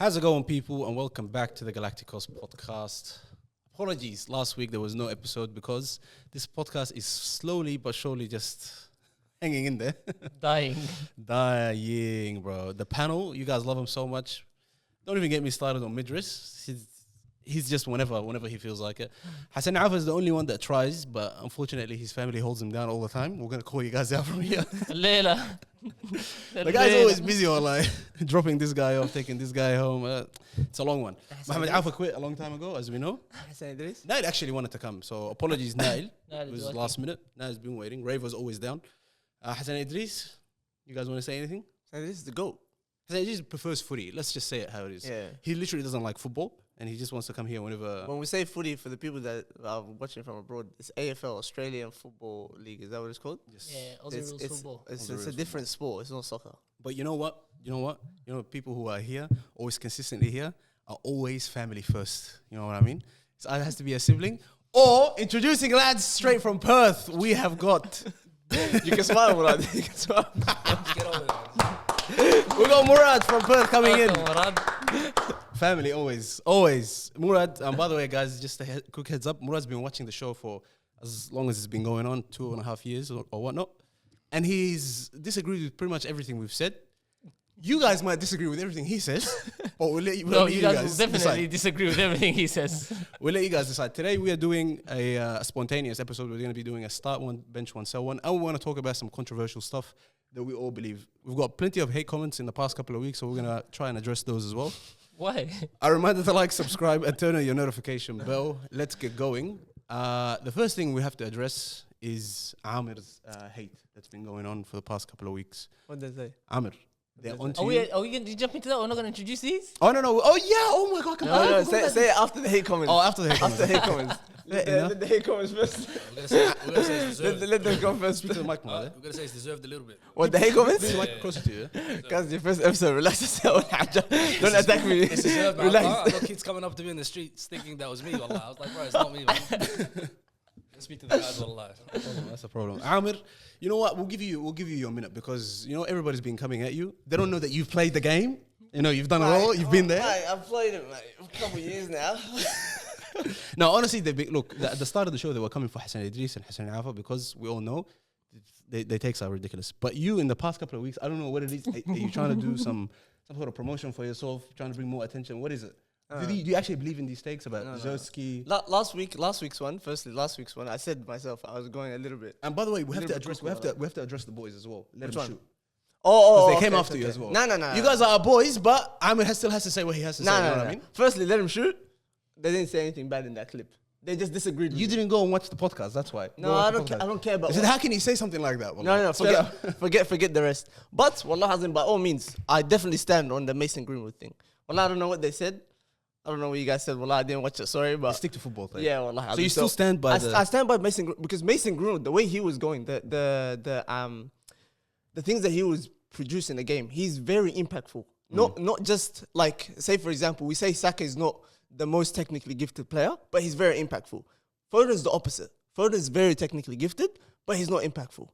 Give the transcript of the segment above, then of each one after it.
How's it going, people? And welcome back to the GalacticOz podcast. Apologies, last week there was no episode because this podcast is slowly but surely just hanging in there. Dying, bro. The panel, you guys love him so much. Don't even get me started on Midris. He's just whenever he feels like it. Hassan Alfa is the only one that tries, but unfortunately his family holds him down all the time. We're going to call you guys out from here. Layla. The guy's always busy on like dropping this guy off, taking this guy home. It's a long one. Mohammed Alfa quit a long time ago, as we know. Nail actually wanted to come, so apologies, Nail. It was last minute. Nail's been waiting. Rave was always down. Hassan Idris, you guys want to say anything? Hassan Idris is the GOAT. Hassan Idris prefers footy. Let's just say it how it is. Yeah. He literally doesn't like football, and he just wants to come here whenever. When we say footy, for the people that are watching from abroad, it's AFL, Australian Football League. Is that what it's called? Yes. Yeah, Aussie rules football. It's a different sport. It's not soccer. But you know what? People who are here, always consistently here, are always family first. You know what I mean? So it has to be a sibling. Or introducing lads straight from Perth, we have got. You can smile, Murad. You can smile. Get over there. We got Murad from Perth coming in. Murad. Family, always. Murad, by the way, guys, just a quick heads up. Murad's been watching the show for as long as it's been going on, 2.5 years or whatnot. And he's disagreed with pretty much everything we've said. You guys might disagree with everything he says, but we'll let you guys will definitely decide. disagree with everything he says. We'll let you guys decide. Today we are doing a spontaneous episode. We're going to be doing a start one, bench one, sell one. And we want to talk about some controversial stuff that we all believe. We've got plenty of hate comments in the past couple of weeks, so we're going to try and address those as well. Why? I remind you to like, subscribe, and turn on your notification bell. Let's get going. The first thing we have to address is Aamir's hate that's been going on for the past couple of weeks. What did they say? Aamir, they're on to Are you. we going to jump into that? We're not going to introduce these? Oh, no. Oh, yeah. Oh, my God. No, say it after the hate comments. Oh, after the hate After the hate comments. Let the hate comments first. We're gonna say it's deserved. Let them go first. Speak to the mic, man. We're gonna say it's deserved a little bit. What, the hate comments? Bring the mic closer to you. Guys, your first episode. Relax yourself. Don't attack me. It's deserved, man. Relax. I got kids coming up to me in the streets thinking that was me. Wallah. I was like, bro, it's not me, man. Let's speak to the guys, wallah. That's a problem. Aamir, you know what? We'll give you your minute because everybody's been coming at you. They don't know that you've played the game. You've done it all. You've been there. I've played it, mate, for a couple of years now. No, honestly, at the start of the show, they were coming for Hassan Idris and Hassan Alfa because we all know they takes are ridiculous. But you, in the past couple of weeks, I don't know what it is. Are you trying to do some sort of promotion for yourself, trying to bring more attention? What is it? Do you actually believe in these takes about Zerski? Last week's one, I said myself I was going a little bit. And by the way, we have to address the boys as well. Let them shoot. Oh, they came after you as well. No. You guys are our boys, but Aamir still has to say what he has to say. You know what I mean? Firstly, let him shoot. They didn't say anything bad in that clip. They just disagreed. You didn't go and watch the podcast. That's why. No, I don't care about. I said, how can he say something like that? No. Forget the rest. But wallah hazim, by all means, I definitely stand on the Mason Greenwood thing. Wallah, I don't know what they said. I don't know what you guys said. Wallah, I didn't watch it. Sorry, but stick to football. Thing. Yeah, wallah. So you still stand by I stand by Mason Greenwood because Mason Greenwood, the way he was going, the things that he was producing in the game, he's very impactful. Not just like, say for example, we say Saka is not the most technically gifted player, but he's very impactful. Foden's the opposite. Foden's very technically gifted, but he's not impactful.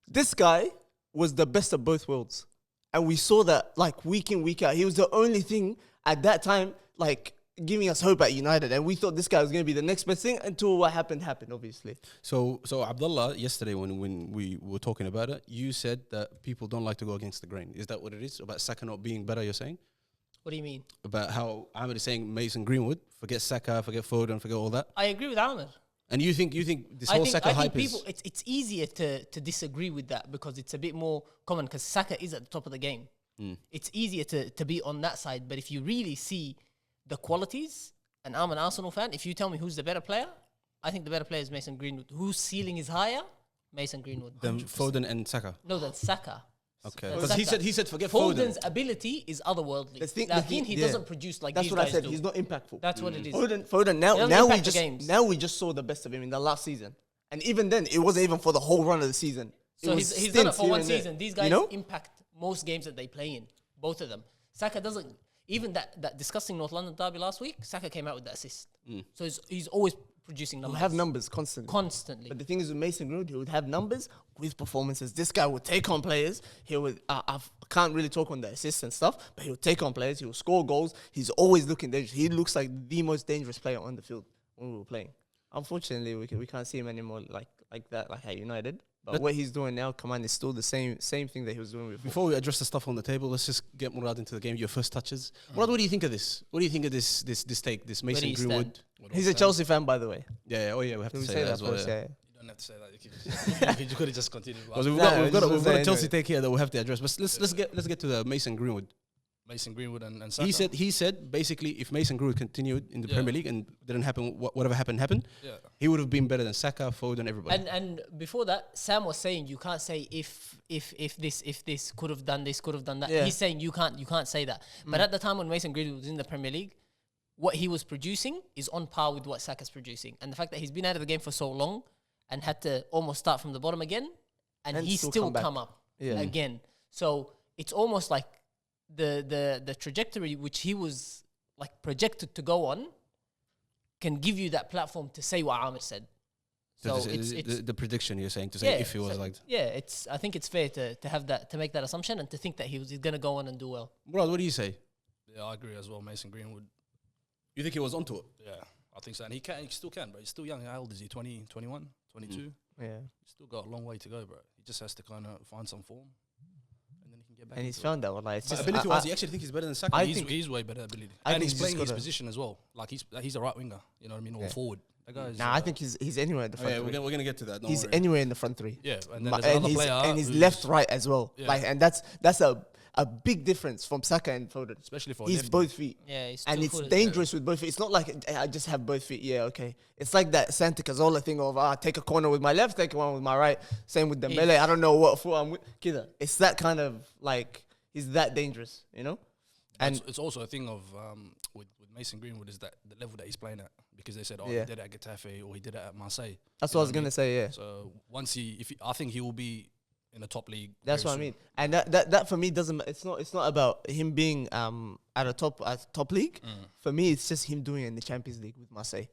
This guy was the best of both worlds. And we saw that like week in, week out. He was the only thing at that time like giving us hope at United. And we thought this guy was going to be the next best thing until what happened, obviously. So Abdullah, yesterday when we were talking about it, you said that people don't like to go against the grain. Is that what it is? About Saka not being better, you're saying? What do you mean? About how Aamir is saying Mason Greenwood, forget Saka, forget Foden, forget all that. I agree with Aamir. And you think this whole Saka hype people, is... It's easier to disagree with that because it's a bit more common because Saka is at the top of the game. It's easier to be on that side. But if you really see the qualities, and I'm an Arsenal fan, if you tell me who's the better player, I think the better player is Mason Greenwood. Whose ceiling is higher? Mason Greenwood. Then Foden and Saka. No, that's Saka. Okay, because he said forget Foden's Foden. ability is otherworldly. He yeah. doesn't produce like That's these what I guys said. do. He's not impactful. That's what it is. Foden. Now we just saw the best of him in the last season, and even then it wasn't even for the whole run of the season. So he's done it for one season. These guys impact most games that they play in, both of them. Saka doesn't. Even that disgusting North London derby last week, Saka came out with that assist. So he's always producing He'll numbers. have numbers constantly. But the thing is with Mason Greenwood, he would have numbers with performances. This guy would take on players. He would. I can't really talk on the assists and stuff, but he'll take on players. He'll score goals. He's always looking dangerous. He looks like the most dangerous player on the field when we were playing. Unfortunately, we can't see him anymore like that, like at United. But what he's doing now, come on, is still the same thing that he was doing before. Before we address the stuff on the table, let's just get Murad into the game. Your first touches. Murad, what do you think of this? What do you think of this take, this Mason Greenwood? He's a Chelsea fan, by the way. Yeah. Oh yeah, we have to say that as well. First, yeah. You don't have to say that. You could have just continued. Because we've got a Chelsea take here that we have to address. But let's get to the Mason Greenwood. Mason Greenwood and Saka. He said basically if Mason Greenwood continued in the Premier League and didn't happen, whatever happened, he would have been better than Saka, Foden, everybody. And before that, Sam was saying you can't say if this could have done this, could have done that. Yeah. He's saying you can't say that. But at the time when Mason Greenwood was in the Premier League, what he was producing is on par with what Saka's producing. And the fact that he's been out of the game for so long and had to almost start from the bottom again, and he's still come up again. So it's almost like the trajectory which he was like projected to go on can give you that platform to say what Aamir said. So it's the prediction you're saying to say if he was like I think it's fair to have that, to make that assumption and to think that he's going to go on and do well. Murad, what do you say? Yeah, I agree as well. Mason Greenwood. You think he was onto it? Yeah, I think so. And he still can, bro. He's still young. How old is he? 20, 21, 22? Yeah. He's still got a long way to go, bro. He just has to kind of find some form. And then he can get back. And he's found that one. Like, it's just ability-wise, you actually think he's better than Saka? He's way better ability. And he's playing his position as well. Like he's a right winger, you know what I mean, or forward. That guy's I think he's anywhere in the front three. We're gonna get to that. He's anywhere in the front three. Yeah, and then there's another player. And he's left, right as well. Yeah. Like, and that's a big difference from Saka and Foden. Especially for he's lefty. both feet. Yeah, he's and it's dangerous with both feet. It's not like I just have both feet. Yeah, okay. It's like that Santi Cazorla thing of take a corner with my left, take one with my right. Same with Dembele. I don't know what foot I'm with. Kida. It's that kind of like he's that dangerous, you know. And it's also a thing of with Mason Greenwood is that the level that he's playing at, because they said he did it at Getafe or he did it at Marseille. That's what I was gonna say. Yeah. So once I think he will be in the top league. That's what I mean. And that for me doesn't. It's not about him being at a top league. For me, it's just him doing it in the Champions League with Marseille,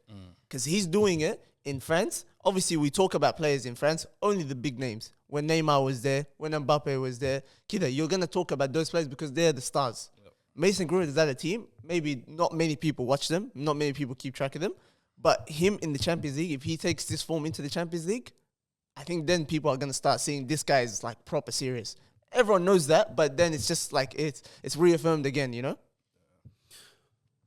because he's doing it in France. Obviously, we talk about players in France, only the big names. When Neymar was there, when Mbappe was there, Kida, you're gonna talk about those players because they're the stars. Mason Greenwood is at a team. Maybe not many people watch them. Not many people keep track of them. But him in the Champions League, if he takes this form into the Champions League, I think then people are going to start seeing this guy is like proper serious. Everyone knows that, but then it's just like it's reaffirmed again, you know?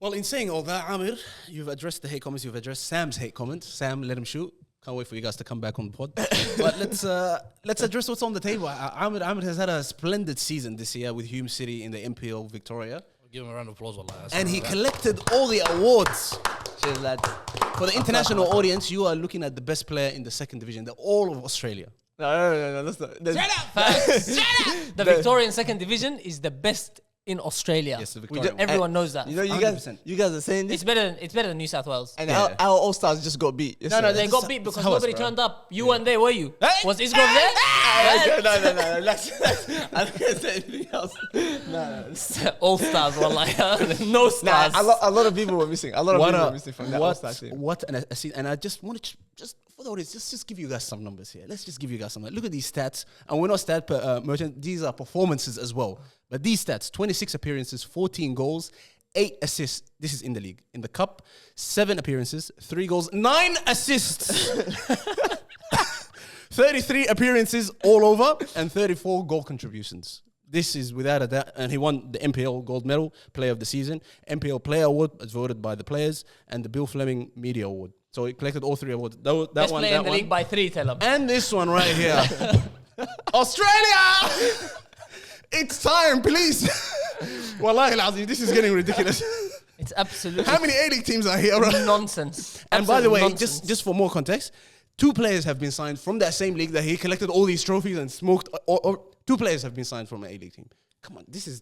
Well, in saying all that, Aamir, you've addressed the hate comments. You've addressed Sam's hate comments. Sam, let him shoot. Can't wait for you guys to come back on the pod. But let's address what's on the table. Aamir has had a splendid season this year with Hume City in the MPL Victoria. I'll give him a round of applause. And he collected all the awards. Cheers, lads. For the international audience, you are looking at the best player in the second division, the all of Australia. No. That's not. Shut up! The Victorian second division is the best in Australia. Yes, the Victorian. Everyone knows that. You know, you guys are saying this. It's better than New South Wales. And our All-Stars just got beat. No, they got beat because nobody turned up. You weren't there, were you? Was Isgrove there? No. I'm not going to say anything else. No. All stars were like, no stars. A lot of people were missing. A lot of people were missing from that All-Star team. And I just want to just for the audience, just give you guys some numbers here. Let's just give you guys some. Look at these stats, and we're not stat merchant. These are performances as well. But these stats: 26 appearances, 14 goals, 8 assists. This is in the league. In the cup, 7 appearances, 3 goals, 9 assists. 33 appearances all over, and 34 goal contributions. This is without a doubt, and he won the MPL Gold Medal, Player of the Season, MPL Player Award, as voted by the players, and the Bill Fleming Media Award. So he collected all 3 awards. Best player in the league by 3, tell him. And this one right here. Australia! It's time, please. Wallahi al-azim, this is getting ridiculous. It's absolutely... How many A-League teams are here? Nonsense. And by the way, just for more context, 2 players have been signed from that same league that he collected all these trophies and smoked. 2 players have been signed from an A-League team. Come on, this is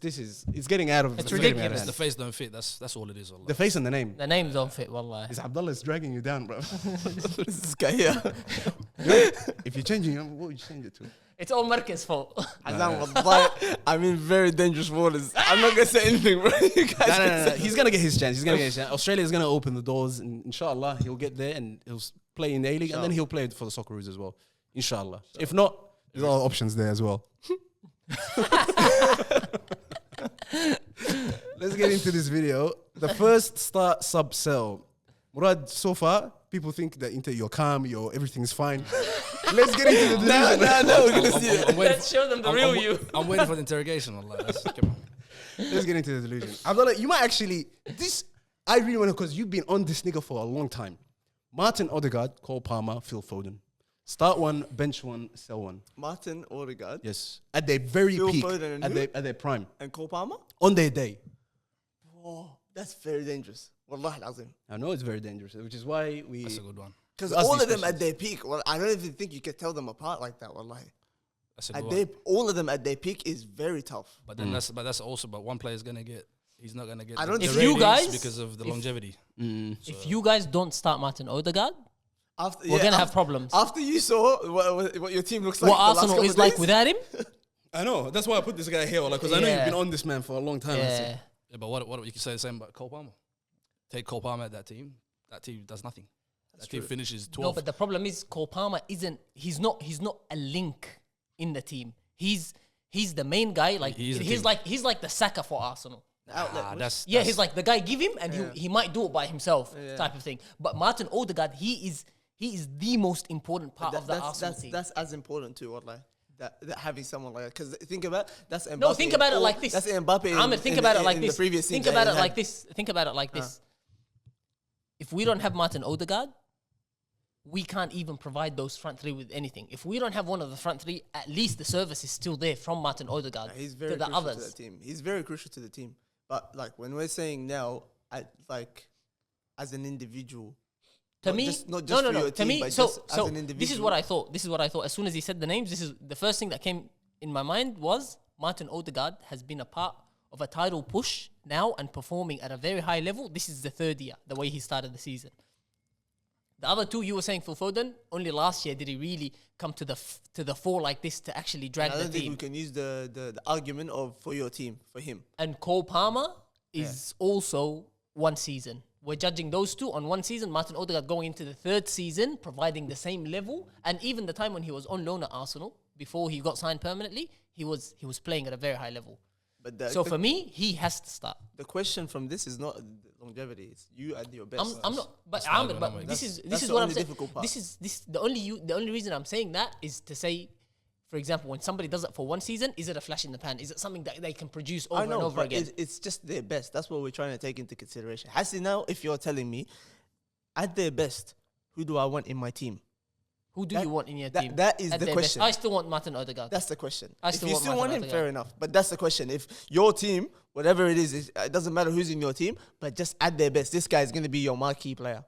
it's getting out of. It's getting ridiculous. out of hand. The face don't fit. That's all it is. Allah. The face and the name. The names don't fit, wallah. Is Abdullah is dragging you down, bro. This guy here. If you're changing, what would you change it to? It's all Marcus' fault. Azam, wallahi, I'm in very dangerous waters. I'm not gonna say anything, bro. You guys No. He's gonna get his chance. Australia is gonna open the doors, and inshallah he'll get there and he'll play in the A-League, and then he'll play for the Socceroos as well. Inshallah. If not, there's other options there as well. Let's get into this video. The first start sub sell. Murad, so far, people think that you're calm, everything's fine. Let's get into the delusion. No, we're gonna see it. Let's show them the real you. I'm waiting for the interrogation. Allah. Come on. Let's get into the delusion. Abdullah, you might actually I really want to, because you've been on this nigga for a long time. Martin Odegaard, Cole Palmer, Phil Foden. Start one, bench one, sell one. Martin Odegaard Yes. At their very Phil peak. Foden and At their prime. and Cole Palmer. On their day. Oh, that's very dangerous. Wallahi al-azim. I know it's very dangerous, which is why we. That's a good one. Because Ask all these of them questions. at their peak, well, I don't even think you can tell them apart like that. Wallahi, That's a good one. all of them at their peak is very tough. But then that's also. But one player is gonna get. He's not gonna get. I don't the think- If you ratings guys- because of the longevity. If you guys don't start Martin Odegaard, After, we're gonna have problems. After you saw what your team looks like, What the last Arsenal couple is of like days, without him. I know. That's why I put this guy here, because I know you've Yeah. been on this man for a long time. Yeah. Yeah, but what you can say the same about Cole Palmer. Take Cole Palmer at that team. That team does nothing. That team finishes 12th. No, but the problem is Cole Palmer isn't. He's not a link in the team. He's the main guy. Like He is the he's team. like the Saka for Arsenal. the outlet. Ah, that's He's like the guy. Give him, and he might do it by himself, type of thing. But Martin Odegaard, he is the most important part of the Arsenal team. That's as important too. Wallahi. That having someone like that, because think about that's Mbappe. No, think about it like this. That's Mbappe. Aamir, think about it like in this. The previous Think season about that it he like had. this. Think about it like this. If we don't have Martin Odegaard, we can't even provide those front three with anything. If we don't have one of the front three, at least the service is still there from Martin Odegaard He's very to the crucial to others. the team. He's very crucial to the team. But like when we're saying now, as an individual, To not me, just- not no, just no, for no. your To team, me, but so just as an this is individual. what I thought. This is what I thought. As soon as he said the names, this is the first thing that came in my mind was Martin Odegaard has been a part of a title push now and performing at a very high level. This is the third year, the way he started the season. The other two, you were saying Phil Foden, only last year did he really come to the fore like this to actually drag I the don't think we team. can use the argument of for your team for him. And Cole Palmer is also one season. We're judging those two on one season. Martin Odegaard going into the third season, providing the same level. And even the time when he was on loan at Arsenal, before he got signed permanently, he was playing at a very high level. But So for me, he has to start. the question from this is not longevity. It's you at your best. I'm not, but That's not Aamir, good, but Aamir. this is That's the what I'm only saying. difficult part. This the only reason I'm saying that is to say, for example, when somebody does it for one season, is it a flash in the pan? Is it something that they can produce over I know, and over but again? it's just their best. That's what we're trying to take into consideration. Hassi, now, if you're telling me, at their best, who do I want in my team? Who do that- you want in your that- team? that is at the their best? question. I still want Martin Odegaard. That's the question. I If still you want still Martin want him, Odegaard. fair enough. But that's the question. If your team, whatever it is, it doesn't matter who's in your team, but just at their best, this guy is going to be your marquee player.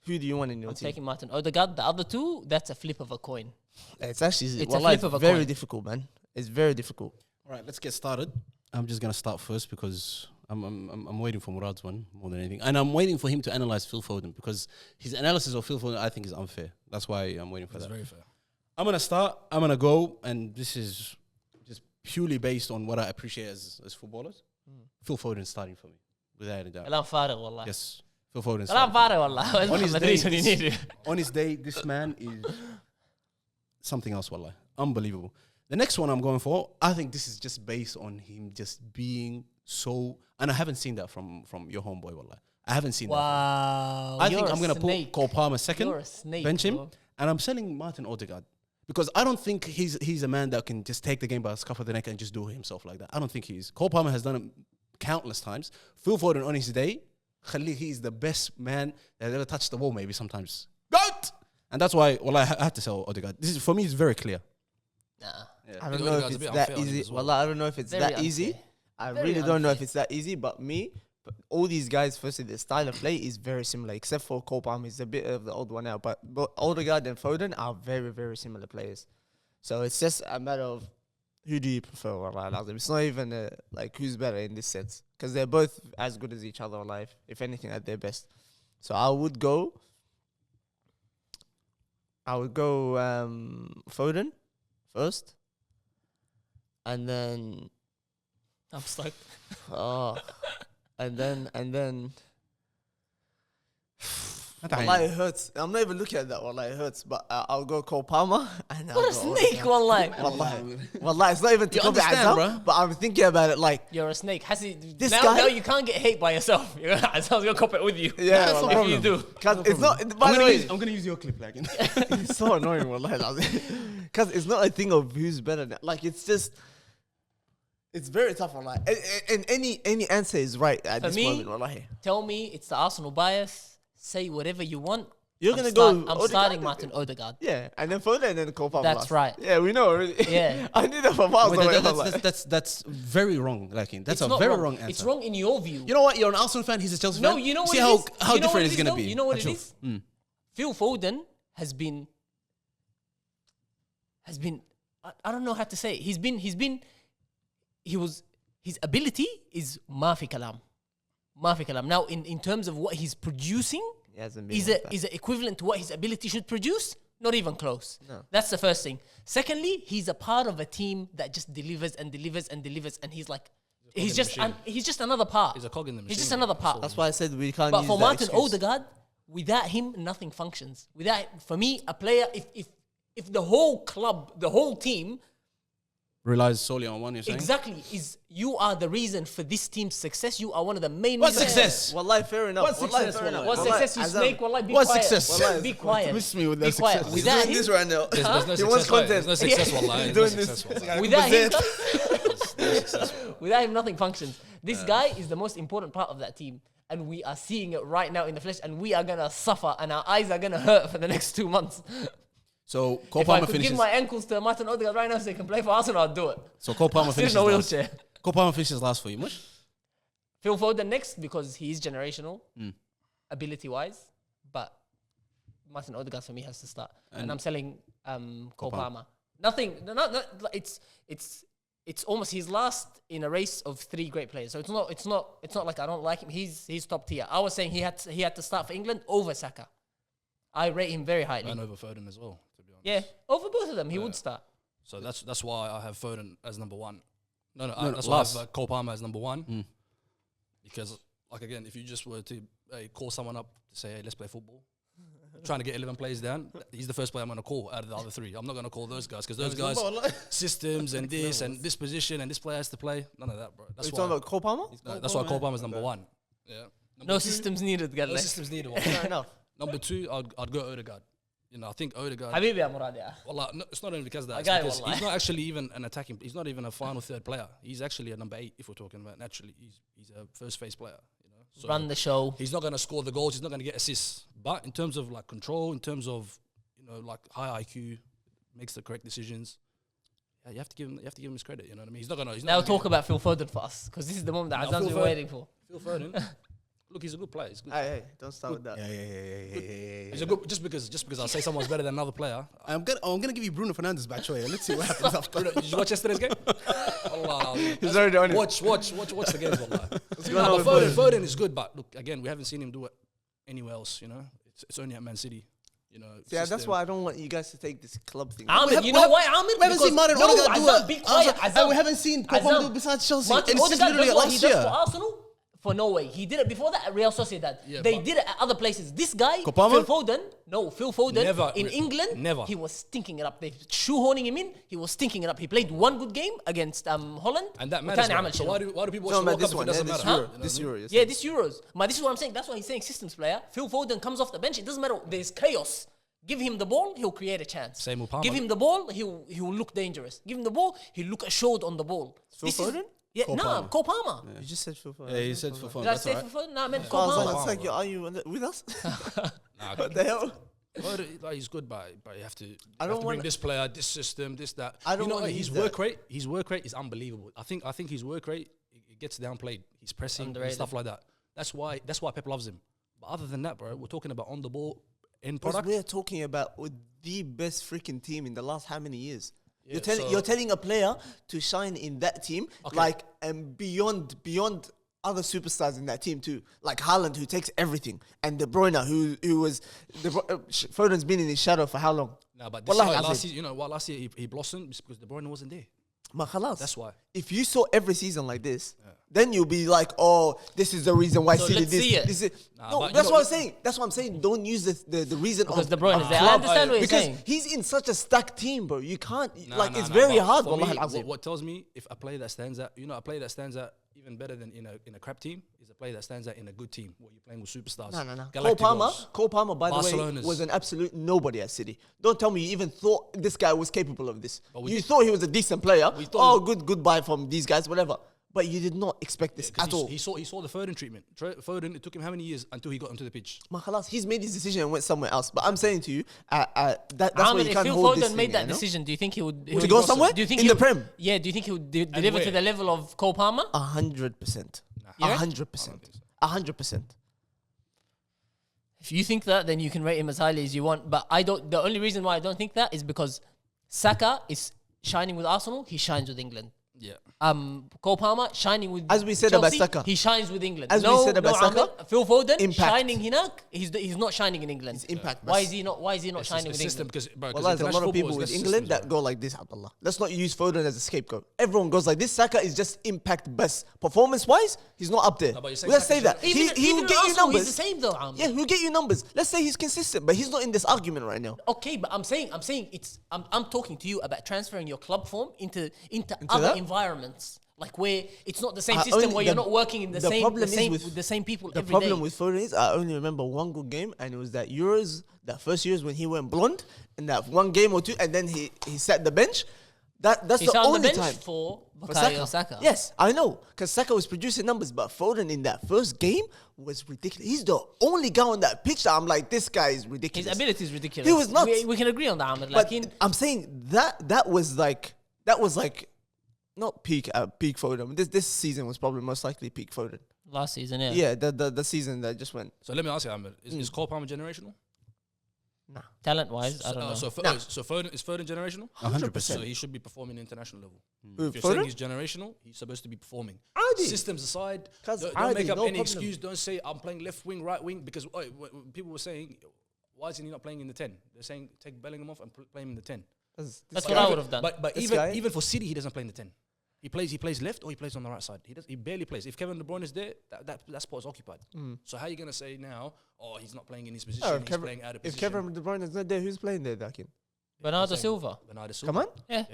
Who do you want in your I'm team? taking Martin Odegaard. The other two, that's a flip of a coin. It's actually It's a wallahi, flip of a very coin. difficult, man. It's very difficult. All right, let's get started. I'm just gonna start first because I'm waiting for Murad's one more than anything, and I'm waiting for him to analyze Phil Foden because his analysis of Phil Foden I think is unfair. That's why I'm waiting for That's that. very fair. I'm gonna start. I'm gonna go, and this is just purely based on what I appreciate as footballers. Phil Foden starting for me, without a doubt. كلام فارغ والله. Yes, Phil Foden. كلام starting. فارغ والله. On his ما day, أدري شو you need. on his day, this man is something else, wallah. Unbelievable. The next one I'm going for, I think this is just based on him just being so, and I haven't seen that from your homeboy, wallah. I haven't seen that. Wow. I think you're I'm a going to put snake. Cole Palmer second, You're a snake, bench him, bro. and I'm selling Martin Odegaard. Because I don't think he's a man that can just take the game by the scuff of the neck and just do it himself like that. I don't think he is. Cole Palmer has done it countless times. Phil Foden on his day, he's the best man that has ever touched the ball maybe sometimes. GOAT! And that's why, well, I have to sell Odegaard. This is, for me, it's very clear. Nah. I think don't know if Odegaard's a it's bit that unfair on him easy. as well. Wallah, I don't know if it's Very that easy. unfair. I Very really don't know if unfair. it's that easy, but all these guys, firstly, their style of play is very similar, except for Cole Palmer. He's a bit of the old one now, but Odegaard and Foden are very, very similar players. So it's just a matter of who do you prefer? Wallah al-azim? It's not even like who's better in this sense, because they're both as good as each other alive, if anything, at their best. So I would go Foden first, and then I'm stuck. and then. Wallah, it hurts. I'm not even looking at that. Wallah, it hurts. But I'll go Cole Palmer. And What a snake, wallahi. Wallah, it's not even to copy Azam, but I'm thinking about it like... You're a snake. This now, guy- now you can't get hate by yourself. Azam's going to copy it with you. Yeah, That's no wallah. problem. You do. Cause it's not... By the way, I'm gonna use your clip, like. it's so annoying, wallah. Because it's not a thing of who's better. Like, it's just... It's very tough, wallah. And any answer is right at For this me, moment, wallahi. Tell me it's the Arsenal bias. Say whatever you want. You're I'm going to go... I'm Odegaard, starting Martin Odegaard. Yeah, and then Foden and then Cole Palmer. That's last. right. Yeah, we know already. Yeah. I knew that for miles Wait, away. that's very wrong. Like, that's It's a not very wrong. wrong answer. It's wrong in your view. You know what? You're an Arsenal fan. He's a Chelsea No, fan. you know what See it how is? how You know different what it's it gonna is, be. though? You know what it Achoo. is? Phil Foden has been. I don't know how to say it. His ability is mafi kalam. Now, in terms of what he's producing, He hasn't been is like it that. is it equivalent to what his ability should produce? Not even close. No. That's the first thing. Secondly, he's a part of a team that just delivers and delivers and delivers, and he's like, he's just another part. He's a cog in the He's machine. just another part. That's why I said we can't But use for that Martin excuse. Odegaard, without him, nothing functions. For me, a player, if the whole club, the whole team, Relies solely on one. You're saying exactly, you are the reason for this team's success. You are one of the main What reasons. success? Wallahi, fair enough. What Wallahi, success, fair wallahi? enough. What Wallahi, success, you Azam. snake? Wallahi, be What quiet. success? Wallahi, Be quiet. miss me with Be that quiet. success. He's Without doing him, this right now. There's no He wants success. Like, content. there's no success. Wallah. He's There's no doing this. success, wallah. without him, without him, nothing functions. This guy is the most important part of that team. And we are seeing it right now in the flesh, and we are going to suffer, and our eyes are going to hurt for the next 2 months. So Cole If I Palmer could finishes. give my ankles to Martin Odegaard right now so he can play for Arsenal, I'd do it. So Cole Palmer Still in finishes a last. wheelchair. Cole Palmer finishes last for you, much. Phil Foden next because he is generational, ability-wise, but Martin Odegaard for me has to start. And I'm selling Cole Palmer. It's almost his last in a race of 3 great players. So it's not like I don't like him. He's top tier. I was saying he had to start for England over Saka. I rate him very highly. And over Foden as well, to be honest. Yeah, over both of them, he would start. So that's why I have Foden as number 1. No, that's last. why I have Cole Palmer as number 1. Because, like, again, if you just were to call someone up to say, hey, let's play football, trying to get 11 players down, he's the first player I'm going to call out of the other 3. I'm not going to call those guys because those guys, systems and this position and this player has to play. None of that, bro. That's Are you why, talking about Cole Palmer? that's why Cole Palmer's number 1. Yeah. Number No 2, systems needed, no Galactic. systems needed. One. Fair enough. Number 2, I'd go Odegaard. You know, I think Odegaard. Habibi ya Murad, yeah. Well, no, it's not only because of that. It's Okay, because wallah. he's not actually even an attacking. He's not even a final third player. He's actually a number 8 if we're talking about naturally. He's a first phase player. You know, so Run the show. he's not going to score the goals. He's not going to get assists. But in terms of like control, in terms of like high IQ, makes the correct decisions. Yeah, you have to give him his credit. You know what I mean? He's not going to. Now talk about Phil Foden for us, because this is the moment that Now, Azam's Phil been Foden- waiting for. Phil Foden. Look, he's a good player. He's good. Hey, don't start with that. Yeah. He's a good. Just because I say someone's better than another player. I'm gonna give you Bruno Fernandes back away. Let's see what happens after. Did you watch yesterday's game? Allah, He's already on it. watch the games. Wallah. going on No, with Foden is good, but look again, we haven't seen him do it anywhere else. You know, it's only at Man City. You know, Yeah, that's system. why I don't want you guys to take this club thing. Aamir, you know why, Aamir? We haven't seen Martin No, Odegaard do Azam, it. be quiet, And we haven't seen Cole Palmer do it besides Chelsea. Martin And it's just Odegaard literally does what he last does year. for Arsenal, for Norway. He did it before that at Real Sociedad. Yeah, they but- did it at other places. This guy, Cole Palmer? Phil Foden, Never. in England, Never. he was stinking it up. They shoehorning him in. He was stinking it up. He played 1 good game against Holland. And that وتاني matters. عمل bro. So شنو. why do people watch Talking the about World this Cup one, if it yeah, doesn't this matter? Euro. You know what This I mean? Euro, yes. Yeah, this Euros. But this is what I'm saying. That's why he's saying systems player. Phil Foden comes off the bench. It doesn't matter. There's chaos. Give him the ball, he'll create a chance. Same with Palmer. Give him the ball, he'll look dangerous. Give him the ball, he'll look assured on the ball. Phil Foden? Yeah, Cole nah, Palmer. Cole Palmer. You just said Phil Foden. Yeah, he said for fun. Did I That's say all right. Phil Foden? Nah, I meant I Cole was like, Palmer. it's like, are you with us? Nah, What the hell? Foden, like, he's good, but you have to. You I have don't to bring want- this player, this system, this that. I don't you know, want his that. work rate. His work rate is unbelievable. I think his work rate it gets downplayed. He's pressing and Underrated. stuff like that. That's why Pep loves him. But other than that, bro, we're talking about on the ball end Because product. we're talking about with the best freaking team in the last how many years? You're telling a player to shine in that team, like, and beyond other superstars in that team too, like Haaland, who takes everything, and De Bruyne, who was Foden's been in his shadow for how long? No, but this last season, you know what? Last year he blossomed because De Bruyne wasn't there. That's why. If you saw every season like this, then you'll be like, oh, this is the reason why City did this. No, that's what I'm saying. That's what I'm saying. Don't use the reason because of De Bruyne is there. club. I understand what you're saying. Because he's in such a stacked team, bro. You can't, it's very hard. For me, what tells me if a player that stands out, a player that stands out even better than in a crap team is a player that stands out in a good team where you're playing with superstars. No. Cole Palmer, by the way, was an absolute nobody at City. Don't tell me you even thought this guy was capable of this. You thought he was a decent player. Goodbye from these guys, whatever. But you did not expect this at all. He saw the Foden treatment. Foden, it took him how many years until he got onto the pitch? He's made his decision and went somewhere else. But I'm saying to you, that's why you can't hold this if Phil Foden made that decision, do you think he would to go somewhere? Do you think in the Prem? Yeah. Do you think he would deliver to the level of Cole Palmer? 100%. 100%. If you think that, then you can rate him as highly as you want. But I don't. The only reason why I don't think that is because Saka is shining with Arsenal. He shines with England. Yeah. Cole Palmer shining with as we said Chelsea, about Saka. He shines with England. As we said about Saka, Phil Foden impact. shining Hinak. He's not shining in England. His impact. Why is he not shining with England? Because there's a lot of people with England that go like this, Abdullah. Let's not use Foden as a scapegoat. Everyone goes like this. Saka is just impact best. Performance-wise, he's not up there. Let's say that. He will get you numbers. He's the same though, Aamir. Yeah, he'll get you numbers. Let's say he's consistent, but he's not in this argument right now. Okay, but I'm saying I'm talking to you about transferring your club form into other environments. Like where it's not the same system, where you're not working in the same with the same people every day. The problem with Foden is I only remember one good game, and it was that first Euros when he went blonde, in that one game or two, and then he sat the bench. That's the only time for Saka. Yes, I know, because Saka was producing numbers, but Foden in that first game was ridiculous. He's the only guy on that pitch that I'm like, this guy is ridiculous. His ability is ridiculous. He was nuts. We can agree on that, Aamir. But I'm saying that was like not peak Foden. This season was probably most likely peak Foden. Last season, yeah. Yeah, the season that just went. So let me ask you, Aamir, is Cole Palmer generational? Nah. Talent-wise, I don't know. So Foden is Generational? 100%. So he should be performing international level. Who, If you're Foden? saying he's generational, he's supposed to be performing. Adi. Systems aside, don't Adi, make up no any problem. excuse. Don't say I'm playing left wing, right wing, because people were saying, why is he not playing in the 10? They're saying take Bellingham off and play him in the 10. That's what I would have done. But even for City, he doesn't play in the 10. He plays left or he plays on the right side. He barely plays. If Kevin De Bruyne is there, that spot is occupied. So how are you going to say now, he's not playing in his position, he's playing out of If position? Kevin De Bruyne is not there, who's playing there, Dakin? Bernardo Silva. Come on. Yeah.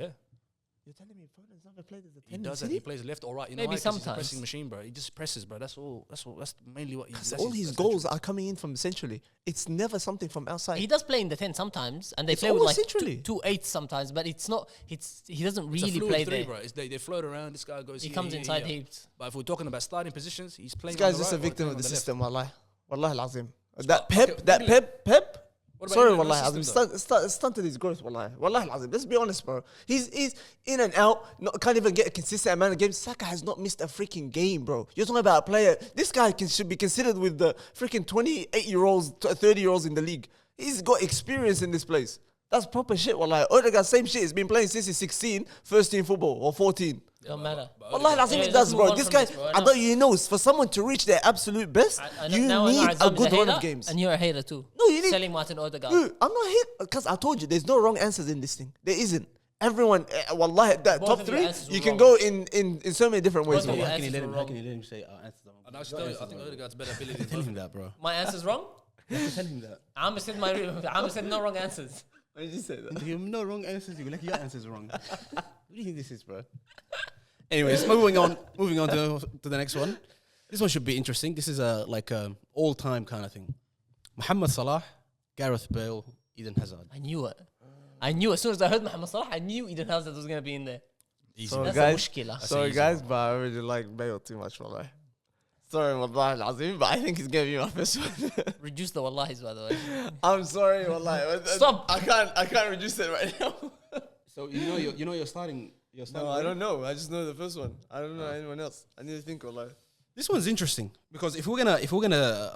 You're telling me Foden's never played as a 10 He in does it. City? He plays left or right. You know Maybe why? 'Cause he's a sometimes. pressing machine, bro. He just presses, bro. That's all. That's mainly what he does. All his goals are coming in from centrally. It's never something from outside. He does play in the 10 sometimes, and they It's play with almost like centrally. two eights sometimes, but he doesn't It's a really fluid play three, there. bro. They float around. This guy goes. He here, comes here, inside here. heaps. But if we're talking about starting positions, he's playing. This guy's on the just a right or victim playing of on the left. system, wallahi. Wallahi al-azim. But That okay, Pep. What about Sorry, England? wallahi, What system azim. Stunted his growth, wallahi. Wallahi al-azim. Let's be honest, bro. He's in and out. Can't even get a consistent amount of games. Saka has not missed a freaking game, bro. You're talking about a player. This guy should be considered with the freaking 28-year-olds, 30-year-olds in the league. He's got experience in this place. That's proper shit, wallahi. Odegaard, same shit. He's been playing since he's 16, first team football, or 14. Don't matter. Wallahi al-azim, Yeah, it let's does, move bro. on This from guy, this, bro. I I know. thought you know, for someone to reach their absolute best, you Now need a Azam is good run hater, of games. and you're a hater too. No, you need- selling Martin Odegaard. Dude, I'm not hit because I told you there's no wrong answers in this thing. There isn't. Everyone, wallahi, that Both top of your three, answers were you can wrong. go in so many different ways. Both of your wallahi. How can you answers let were him wrong. say our answers are And actually, I think Odegaard's better ability. Tell him that, bro. My answer's wrong? Tell him that. Aamir said no wrong answers. Why did you say that? You have no wrong answers. You like your answers wrong. What do you think this is, bro? Anyways, moving on to the next one. This one should be interesting. This is a all-time kind of thing. Mohamed Salah, Gareth Bale, Eden Hazard. I knew it. As soon as I heard Mohamed Salah, I knew Eden Hazard was going to be in there. Easy. So That's guys, a mushkila. sorry easy, guys, but I really like Bale too much, wallahi. Sorry, wallahi al-azim, but I think he's gonna be my first one. Reduce the wallahis, by the way. I'm sorry, wallahi. Stop. I can't reduce it right now. So you're starting. No, I don't know. I just know the first one. I don't know anyone else. I need to think, wallahi. This one's interesting because if we're gonna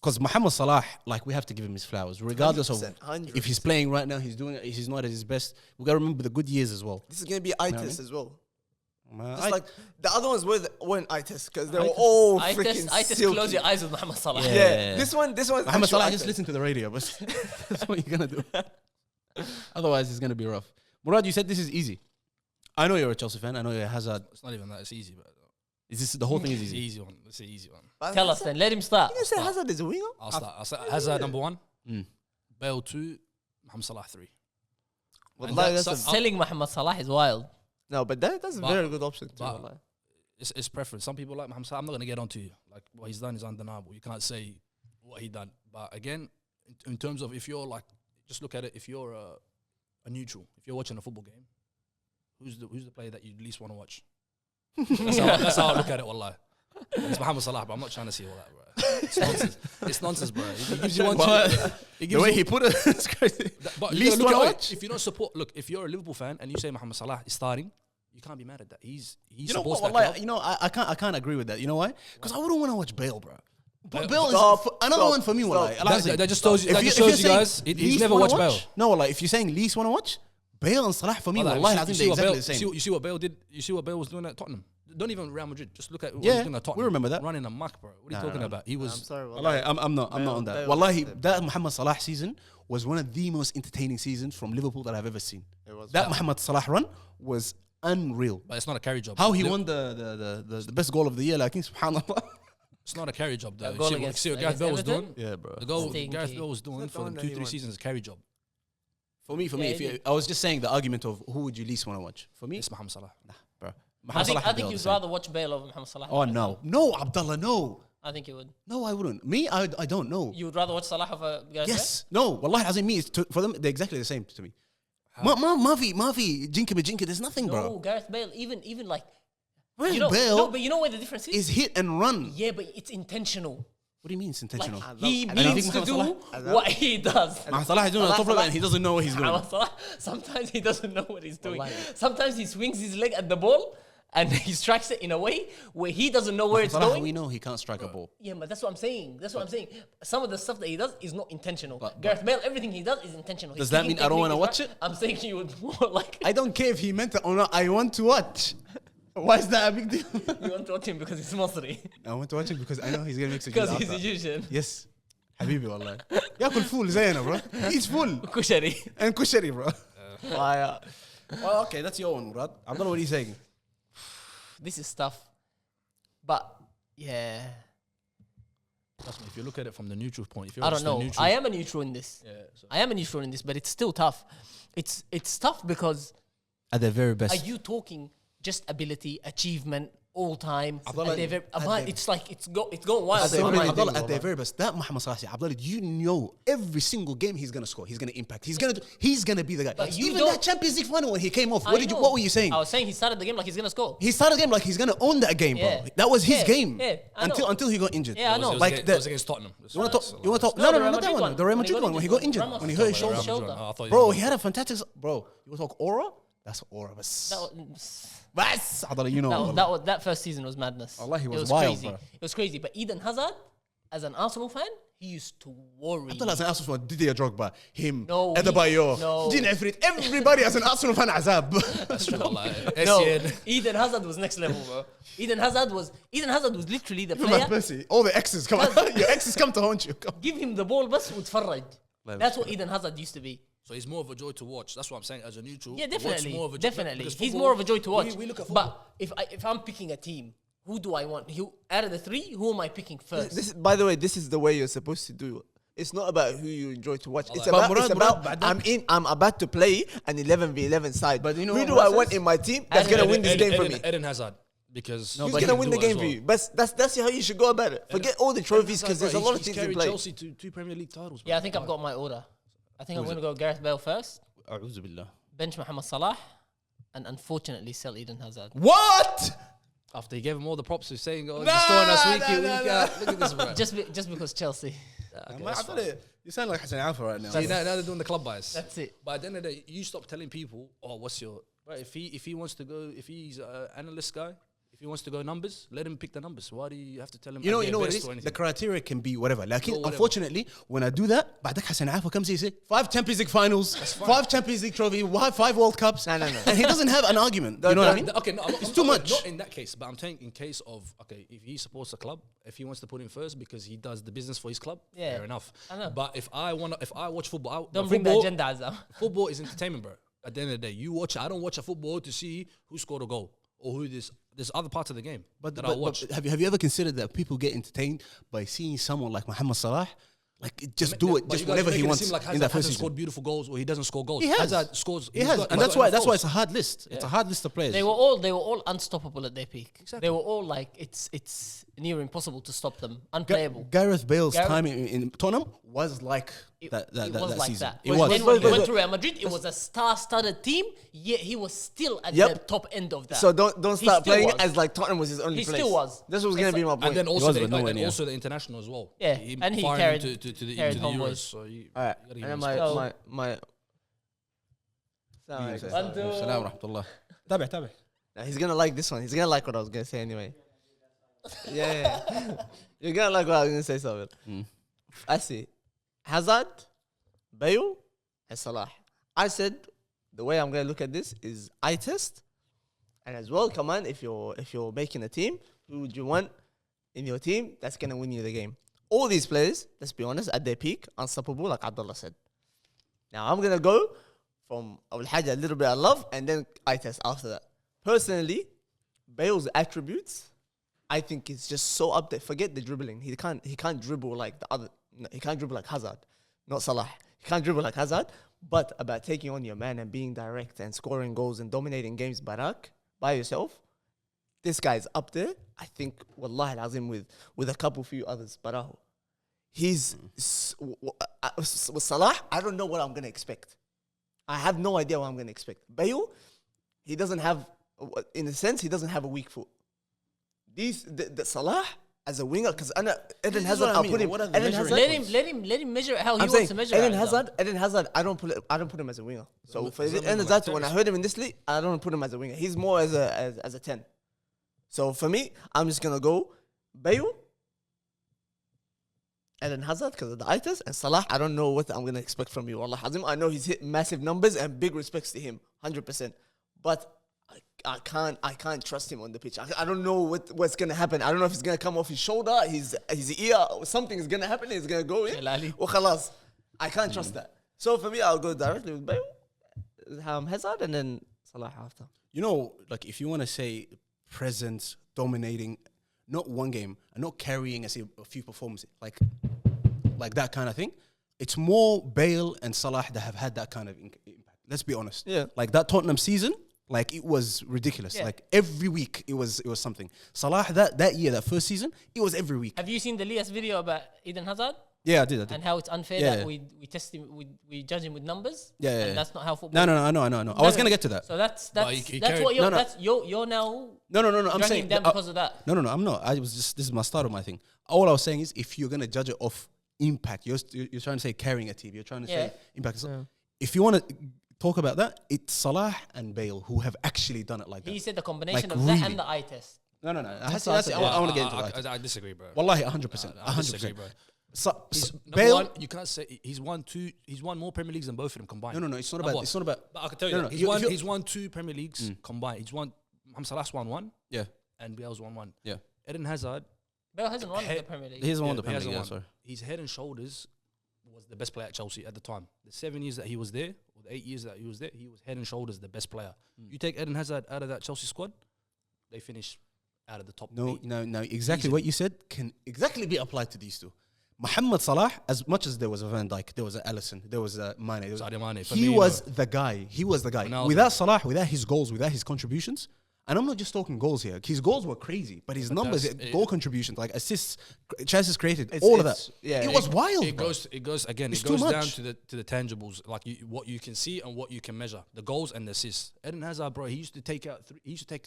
because Mohamed Salah, like we have to give him his flowers, regardless of 100%. if he's playing right now, he's not at his best. We gotta remember the good years as well. This is gonna be eye what I test mean? as well. Man, Just like the other ones weren't eye test because they were all I freaking just silky. close your eyes with Muhammad Salah. Yeah. Yeah, this one's Mohamed actual Salah, eye just test. listen to the radio, but that's what you're gonna do. Otherwise, it's gonna be rough. Murad, you said this is easy. I know you're a Chelsea fan. I know you're a Hazard. It's not even that. It's easy, but Is this the whole thing is it's easy? easy one. It's an easy one. But Tell us Hazard- then. Let him start. You say Hazard is a winger? I'll start. Hazard number 1, Mm. Bale 2, Mohamed Salah 3. Wallahi, And that- that's so- a- Selling Muhammad Salah is wild. No, but that's a But- very good option too. but- wallahi. It's preference. Some people like Mohamed Salah. I'm not going to get onto you. Like, what he's done is undeniable. You can't say what he done. But again, in terms of if you're like, just look at it. If you're a neutral, if you're watching a football game, who's the player that you least want to watch? That's how I look at it. Wallah. It's Mohamed Salah, but I'm not trying to see all that, bro. It's nonsense. It's nonsense, bro. He gives you one. He The gives way you, he put it, it's crazy. but you least gotta look wanna at it. watch? If you don't support, look, if you're a Liverpool fan and you say Mohamed Salah is starting, you can't be mad at that. He's You know supposed what? to. Wallahi, you know, I can't agree with that. You know why? Because I wouldn't want to watch Bale, bro. Bale- Bale is Stop, another stop, one for me. stop. Wallahi. Al-Azim. That just shows you. If That you- just if you're shows you saying guys. He's least never wanna watched Bale. watch- No, like if you're saying least want to watch, Bale and Salah for me, Like, wallahi, you I think see they're what exactly Bale- the same. You see what Bale did. You see what Bale was doing at Tottenham. Don't even Real Madrid. Just look at what Yeah, he was doing at Tottenham. we remember that. Running a muck, bro. What are you talking about? He I'm was. sorry. Wallahi, I'm not on that. Bale- Wallahi, Bale- that Mohamed Salah season was one of the most entertaining seasons from Liverpool that I've ever seen. It was That Mohamed Salah run was unreal. But it's not a carry job. How he Liv- won the best goal of the year, like subhanallah. It's not a carry job, though. That goal See what against- Gareth against Bale was Everton? doing. Yeah, bro. The goal Stinky. Gareth Bale was doing not for the the one that 2-3 he won. seasons is carry job. For me, Yeah, if he you, did. I was just saying the argument of who would you least want to watch. For me, It's Mohamed Salah. bro. I Mohamed think, Salah I and think Bale you'd the same. rather watch Bale over Muhammad Salah. Oh no, Abdullah, no, I think you would. no, I wouldn't. Me, I don't know. You would rather watch Salah over Gareth Yes, no, wallahi, as in me, for them, they're exactly the same to me. Mafi, jinky, there's nothing, Bale? No, bro. Gareth Bale, even like Where's you know, Bale no, but you know where the difference is? is hit and run. Yeah, but it's intentional. What do you mean it's Like intentional? he And you means think to do Mohamed what he does. Mohamed Salah is doing a top level and he doesn't know what he's doing. Mohamed Salah, sometimes he doesn't know what he's doing. Wallahi. Sometimes he swings his leg at the ball and he strikes it in a way where he doesn't know where it's Salah, going. we know he can't strike a ball. Yeah, but that's what I'm saying. That's what I'm saying. Some of the stuff that he does is not intentional. But- Gareth Bale, everything he does is intentional. Does His that kicking mean I don't technique wanna is watch right. I'm saying you would more like I don't care if he meant it or not. I want to watch. Why is that a big deal? you want to watch him because he's Masri. I want to watch him because I know he's gonna make sujood Because he's after. Egyptian. Yes. حبيبي والله ياكل فول زينا bro. He's full Kushari. and kushari bro. fire. Well, okay, that's your one, Murad. I don't know what he's saying. This is tough. But yeah. Trust me, if you look at it from the neutral point, if you're I don't just a know. neutral, I am a neutral in this. Yeah, so I am a neutral in this, but it's still tough. It's tough because At their very best. are you talking just ability, achievement, all time? Abdullah, It's like it's going wild. At their, in my mind. Abdullah, at their very best, that Mohamed Salah, Abdullah, you know every single game he's gonna score, he's gonna impact, he's gonna be the guy. But you Even don't- that Champions League final when he came off, I know. what were you saying? I was saying he started the game like he's gonna score. He started the game like he's gonna own that game, Yeah. bro. That was his Yeah, game. yeah, I know. until he got injured. Yeah, I know. it was Like against, the- it was against Tottenham. You want to talk? You want to talk? No, No, the no, Real not that Madrid one. one. The Real When he Madrid got one when he got injured, Ramos. when he hurt his Ramos. shoulder. Shoulder. Bro, he had a fantastic. Bro, you want to talk aura? That's aura. That بس was, بس Abdullah, you know. that first season was madness. Allah, he It was wild, crazy. bro. It was crazy. But Eden Hazard, as an Arsenal fan, he used to worry. Abdullah as an Arsenal fan, Didier Drogba, him, No, Adebayor, no. Dean Efrit, everybody as an Arsenal fan, Azab. No, Essien. Eden Hazard was next level, bro. Eden Hazard was literally the Even Matt player. Percy, all the exes come. Your exes come to haunt you. Come. Give him the ball, بس وتفرج. Like- That's what Eden Hazard used to be. So he's more of a joy to watch. That's what I'm saying. As a neutral, Yeah, what's definitely, more of a joy- definitely. because He's football- more of a joy to watch. We look at football. But if I'm picking a team, who do I want? Out of the three, who am I picking first? This, by the way, this is the way you're supposed to do it. It's not about who you enjoy to watch. It's But about, Murad, I'm about to play an 11v11 side. But you know who what do Murad I want says? in my team that's going to win this game for me? Eden Hazard. Because Who's but going to he win can the do it game as for well. you? That's how you should go about it. Forget all the trophies because there's a lot of He's things in carried play. Chelsea to 2 Premier League titles. Yeah, I think I've got my order. I think I'm going to go Gareth Bale first, أعوذ بالله. bench Mohamed Salah, and unfortunately sell Eden Hazard. What? After he gave him all the props of saying, "Oh, he's scoring us week in, week out." Look at this, bro. Just because Chelsea. Okay, Man, that's I fine. feel it. You sound like Hassan Alpha right now. See, now they're doing the club bias. That's it. But at the end of the day, you stop telling people, "Oh, what's your?" Right? If he wants to go, if he's an analyst guy, If he wants to go numbers, let him pick the numbers. Why do you have to tell him? You know what it best is? or anything? The criteria can be whatever. Like, whatever. unfortunately, when I do that, بعدك حسن عافا comes here, say 5 Champions League finals, 5 Champions League trophy, 5 World Cups. No. And he doesn't have an argument. You know what I mean? Okay, no, It's too much. Not in that case, but I'm saying in case of if he supports a club, if he wants to put him first because he does the business for his club, fair enough. I know. But if I watch football, Don't bring the agenda, Azam. Football is entertainment, bro. At the end of the day, you watch. I don't watch a football to see who scored a goal or who there's other parts of the game that I watch. But have you ever considered that people get entertained by seeing someone like Mohamed Salah? Like, just do it But just you guys whenever make he it wants seem like in that Hazard first hasn't season. scored beautiful goals or he doesn't score goals. He has. Hazard scores. He has, and that's why it's a hard list. It's a hard list of players. They were all unstoppable at their peak. Exactly. They were all like it's near impossible to stop them, unplayable. Gareth Bale's Gareth- time in Tottenham was like that it was like season. that. It Then was. when he went to Real Madrid, it was a star-studded team. Yet he was still at Yep. the top end of that. So don't He start still playing was. as like Tottenham was his only He place. still was. This was gonna be my point. And then also was, but nowhere near. also the international as well. Yeah, and he firing carried- to the carried Euros. homeboys. So you All right, gotta give and him then respect. my. Sorry. Salam ورحمة الله. تابع. Nah, he's gonna like this one. He's gonna like what I was gonna say anyway. Yeah. You're gonna like what I was gonna say, Sabir. I see. Hazard, Bale, and Salah. I said the way I'm gonna look at this is eye test, and as well, come on, if you're making a team, who would you want in your team that's gonna win you the game? All these players, let's be honest, at their peak, unstoppable, like Abdullah said. Now I'm gonna go from a little bit of love and then eye test after that. Personally, Bale's attributes, I think it's just so up there. Forget the dribbling. He can't dribble like the other. No, he can't dribble like Hazard, not Salah. He can't dribble like Hazard. But about taking on your man and being direct and scoring goals and dominating games, Barak, by yourself, this guy's up there. I think, wallahi al-azim, with a couple few others. Baraho. With Salah, I don't know what I'm gonna expect. I have no idea what I'm gonna expect. Bale, he doesn't have, in a sense, he doesn't have a weak foot. The Salah as a winger, because Eden Hazard, I'll put him. Eden Hazard, Let him measure it how he I'm wants saying to measure Eden it. Hazard, I don't put him as a winger. So for Eden Hazard, when I heard him in this league, I don't put him as a winger. He's more as a 10. So for me, I'm just gonna go Bale, Eden Hazard because of the eye test, and Salah. I don't know what I'm gonna expect from you. Allah Hazim, I know he's hit massive numbers and big respects to him, 100%. But I can't trust him on the pitch. I don't know what's gonna happen. I don't know if it's gonna come off his shoulder, his ear, or something is gonna happen. It's gonna go in. Or khalas. I can't trust that. So for me, I'll go directly with Bale, Hazard, and then Salah after. You know, like if you want to say presence, dominating, not one game, and not carrying a few performances, like that kind of thing. It's more Bale and Salah that have had that kind of impact. Let's be honest. Yeah. Like that Tottenham season, like it was ridiculous. Yeah. Like every week it was something. Salah that year, that first season, it was every week. Have you seen the Lias video about Eden Hazard Yeah, I did. and how it's unfair Yeah, that yeah. we test him, we judge him with numbers? Yeah, yeah, and yeah. that's not how football. No, I know. I was gonna get to that. So that's he that's carried- what you're No, no. that's you're now No. I'm dragging saying him down because of that. No, I'm not. This is my start of my thing. All I was saying is if you're gonna judge it off impact, you're trying to say carrying a team. You're trying to say impact. So if you want to talk about that, it's Salah and Bale who have actually done it like that. He said the combination Like of that really. and the eye test. No. I what want to get into that. I disagree, bro. Wallahi, 100%. I disagree, 100%. bro. So, Number Bale. one, you can't say he's won more Premier Leagues than both of them combined. No. It's not Number about. one. It's not about. But I can tell you, No, that. no, if you- He's won 2 Premier Leagues combined. He's won. Salah's won 1, Yeah. and Bale's won 1. Yeah. Eden Hazard, Bale hasn't won the Premier League. He hasn't won yeah, the Premier he League. hasn't Yeah, won. sorry. His head and shoulders was the best player at Chelsea at the time. The 7 years that he was there, or the 8 years that he was there, he was head and shoulders the best player. You take Eden Hazard out of that Chelsea squad, they finish out of the top 8. No. Exactly Easy. what you said can exactly be applied to these two. Mohamed Salah, as much as there was a Van Dijk, there was a Alisson, there was a Mane. Sadio Mane, He Firmino. was the guy. He was the guy. Ronaldo. Without Salah, without his goals, without his contributions, and I'm not just talking goals here. His goals were crazy, but his numbers, that's- goal contributions, like assists, chances created, It's- all of it's- that. yeah, it was wild. It bro. goes again. It's It too goes down much. to the tangibles, like what you can see and what you can measure. The goals and the assists. Eden Hazard, bro, he used to take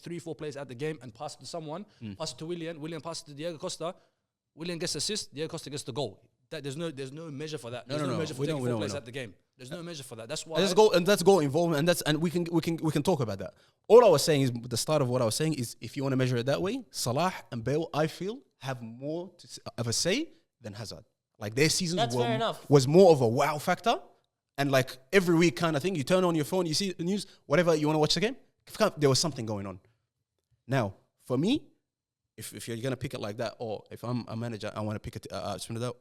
3-4 players out the game and pass it to someone. Pass it to William. William passes it to Diego Costa. William gets the assist. Diego Costa gets the goal. There's no measure for that. No, There's no, no no. measure for We taking don't- we four don't- players we at the game. There's no measure for that. That's why. That's goal involvement, and we can talk about that. All I was saying is the start of what I was saying is if you want to measure it that way, Salah and Bale, I feel, have more of a say than Hazard. Like their seasons That's fair enough. was more of a wow factor, and like every week kind of thing. You turn on your phone, you see the news, whatever you want to watch the game. There was something going on. Now, for me, if you're gonna pick it like that, or if I'm a manager, I want to pick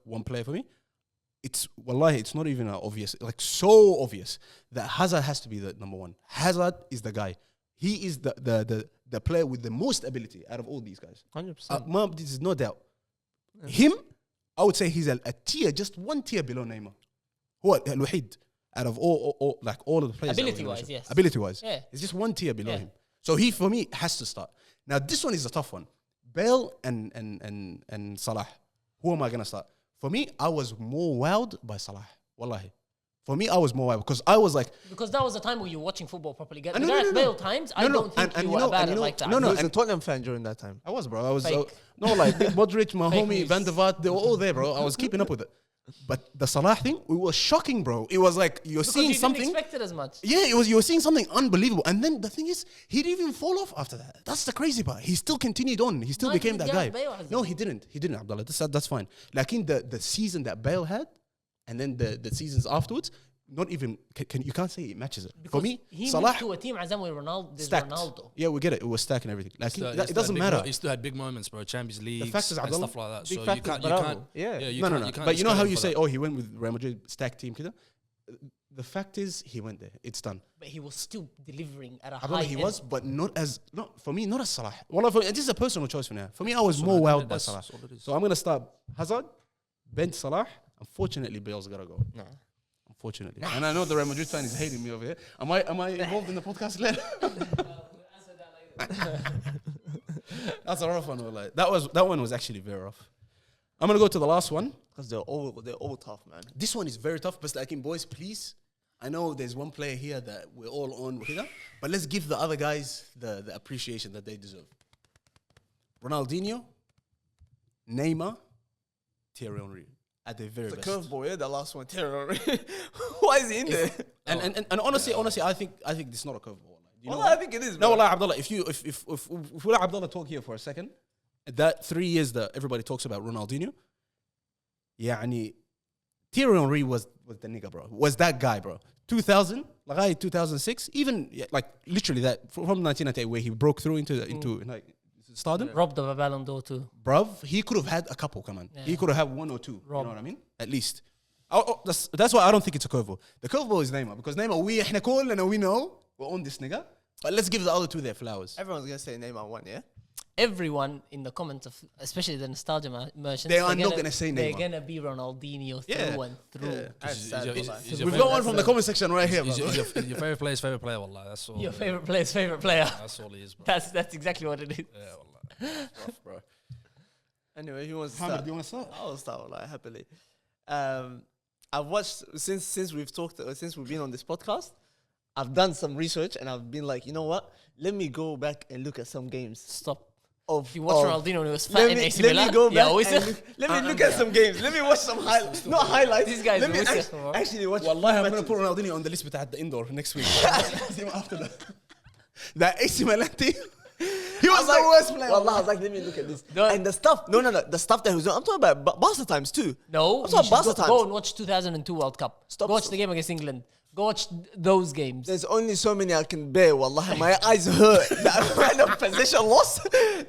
one player for me. It's not even obvious, like so obvious that Hazard has to be the number one. Hazard is the guy. He is the player with the most ability out of all these guys. 100%. This is no doubt. Him, I would say he's a tier, just one tier below Neymar. هو الوحيد out of all of the players. Ability-wise, yes. Ability-wise. Yeah. It's just one tier below him. So he, for me, has to start. Now, this one is a tough one. Bale and Salah. Who am I going to start? For me, I was more wowed by Salah. Wallahi. For me, I was more wowed because I was like... Because that was the time where you were watching football properly. The no, Gareth no. Bale times, I don't think you were about it like that. I was a Tottenham fan during that time. I was, bro. I was... Fake. Modric, my Fake homie, news. Van der Vaart, they were all there, bro. I was keeping up with it. But the Salah thing, it was shocking, bro. It was like you're Because seeing you something... didn't expect it as much. Yeah, you were seeing something unbelievable. And then the thing is, he didn't even fall off after that. That's the crazy part. He still continued on. He still No, became that guy. Gareth Bale has No, it. he didn't. He didn't, Abdullah. That's fine. Like in the season that Bale had, and then the seasons afterwards, not even, you can't say it matches it. Because For me, he Salah moved to a team Azam with Ronaldo. There's stacked. Ronaldo. Yeah, we get it. It was stacked and everything. Like Still- it doesn't matter. He still had big moments, bro. Champions League fact is, and Abdullah, stuff like that. big So you fact is can't. You Bravo. can't. Yeah. You No. can't But you know how you say, discredit him for oh, he went with Real Madrid, stacked team, kida? The fact is, he went there. It's done. But he was still delivering at a Abdullah, high he end. was, but not as Salah. Well, this is a personal choice for now. For me, I was more that. wowed by That's Salah. all it is. So I'm gonna start Hazard, bench Salah. Unfortunately, Bale's gotta go. No. Unfortunately, and I know the Real Madrid fan is hating me over here. Am I involved in the podcast later? That's a rough one. Like that one was actually very rough. I'm gonna go to the last one. Because they're all tough, man. This one is very tough, but like in boys, please. I know there's one player here that we're all on, but let's give the other guys the appreciation that they deserve. Ronaldinho, Neymar, Thierry Henry at their very The best. curveball, yeah, the last one. Terror. Why is he in there? And honestly, I think this is not a curveball. You know Well, I what? think it is. No, bro. Wallah, Abdullah, if we let Abdullah talk here for a second, that 3 years that everybody talks about Ronaldinho, يعني Thierry Henry was the nigga, bro. Was that guy, bro. 2000, like 2006, even like literally that from 1998 where he broke through into like stardom. Robbed of a Ballon d'Or too. Bruv, he could have had a couple, come on. Yeah. He could have had one or two. Rob. You know what I mean? At least. That's why I don't think it's a curveball. The curveball is Neymar because Neymar, we know we're on this nigga. But let's give the other two their flowers. Everyone's going to say Neymar won, yeah? Everyone in the comments of, especially the nostalgia merchants, They are they're not gonna say They're Neymar. gonna be Ronaldinho Yeah. through and through. Yeah. That's sad, He's but like- your We've favorite- got one from the comment section right here, bro. He's your favorite player's wallah. That's all. Your favorite player's favorite player. That's all he is, bro. That's exactly what it is. Yeah, wallah. Rough, bro. Anyway, who wants to Hamid, start? do you want to start? I'll start like happily. I've watched since we've been on this podcast. I've done some research and I've been like, you know what? Let me go back and look at some games Stop. of. You watch of- Ronaldinho when he was Let fat in me, AC let Milan. me go back. Yeah, and always. let me look at some games. Let me watch some highlights. Not highlights. These guys Let me always- actually watch. Wallahi, I'm going matches. to put Ronaldinho on the list at the indoor next week. After that. That AC Milan team. He was the worst player. Wallah, I was like, let me look at this. No. And the stuff. No. The stuff that he was doing. I'm talking about Barca times too. No, I'm you talking should Barca go times. and watch 2002 World Cup. Stop, Go watch stop. the game against England. Go watch those games. There's only so many I can bear. Wallah, my eyes hurt. The amount of possession loss,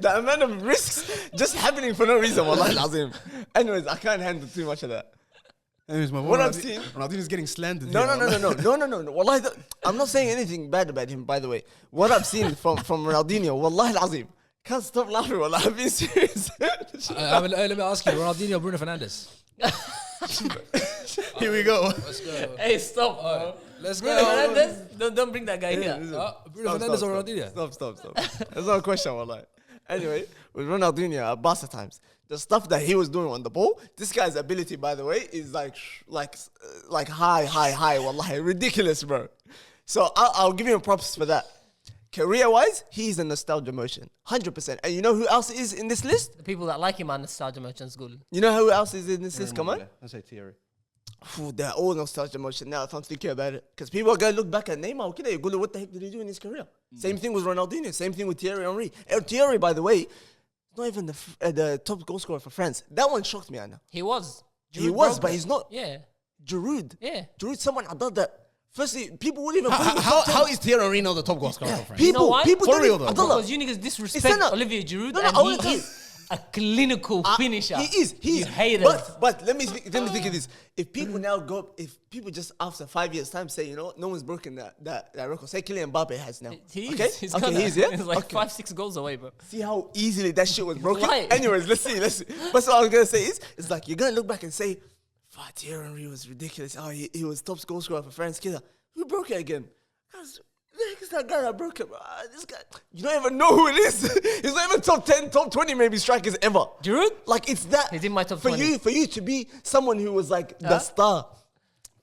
the amount of risks just happening for no reason. Wallah, lazim. Anyways, I can't handle too much of that. Anyways, my What boy I've Ronaldinho- seen- Ronaldinho's getting slandered. No. here, Wallahi, I'm not saying anything bad about him, by the way. What I've seen from Ronaldinho, wallahi lazim. Can't stop laughing, wallah. I've been serious. Let me ask you, Ronaldinho or Bruno Fernandes? Here we go. Let's go. Hey, stop, bro. Let's Bruno go. Fernandes, don't bring that guy here. Bruno Fernandes or Ronaldinho? Stop. That's not a question, wallahi. Anyway, with Ronaldinho at Barca times, the stuff that he was doing on the ball, this guy's ability, by the way, is like high, wallahi, ridiculous, bro. So I'll give him props for that. career-wise, he's a nostalgia motion, 100%. And you know who else is in this list? The people that like him are nostalgia merchants. Good. You know who else is in this list? Come on. Let's say Thierry. They're all nostalgia motion now if I'm thinking about it. Because people are going to look back at Neymar. Okay, you go, what the heck did he do in his career? Same thing with Ronaldinho. Same thing with Thierry Henry. Thierry, by the way, not even the top goal scorer for France. That one shocked me, Anna. He was. He was, but he's not. Yeah. Giroud. Yeah. Giroud, someone I thought that. Firstly, people wouldn't even put him in How is Thierry Henry the top goal scorer for France? You know why? People For don't real even- though, Abdullah, Because you niggas disrespect It's not- Olivier Giroud, No, I and wanna he tell is a clinical finisher. He is. You hate it. But let me think of this. If people now go, if people just after 5 years' time say, you know, no one's broken that record. Say Kylian Mbappe has now. He okay? is. He's yeah. He's like Okay. 5-6 goals away, bro. See how easily that shit was broken? Right. Anyways, let's see. But what I was going to say is, it's like, you're going to look back and say, fuck, Thierry Henry was ridiculous. Oh, he was top goal scorer for France. Killer. Who broke it again? The heck is that guy that broke it? This guy, you don't even know who it is. He's not even top 10, top 20 maybe strikers ever. Giroud? Like, it's that. He's in my top for 20. For you to be someone who was like the star.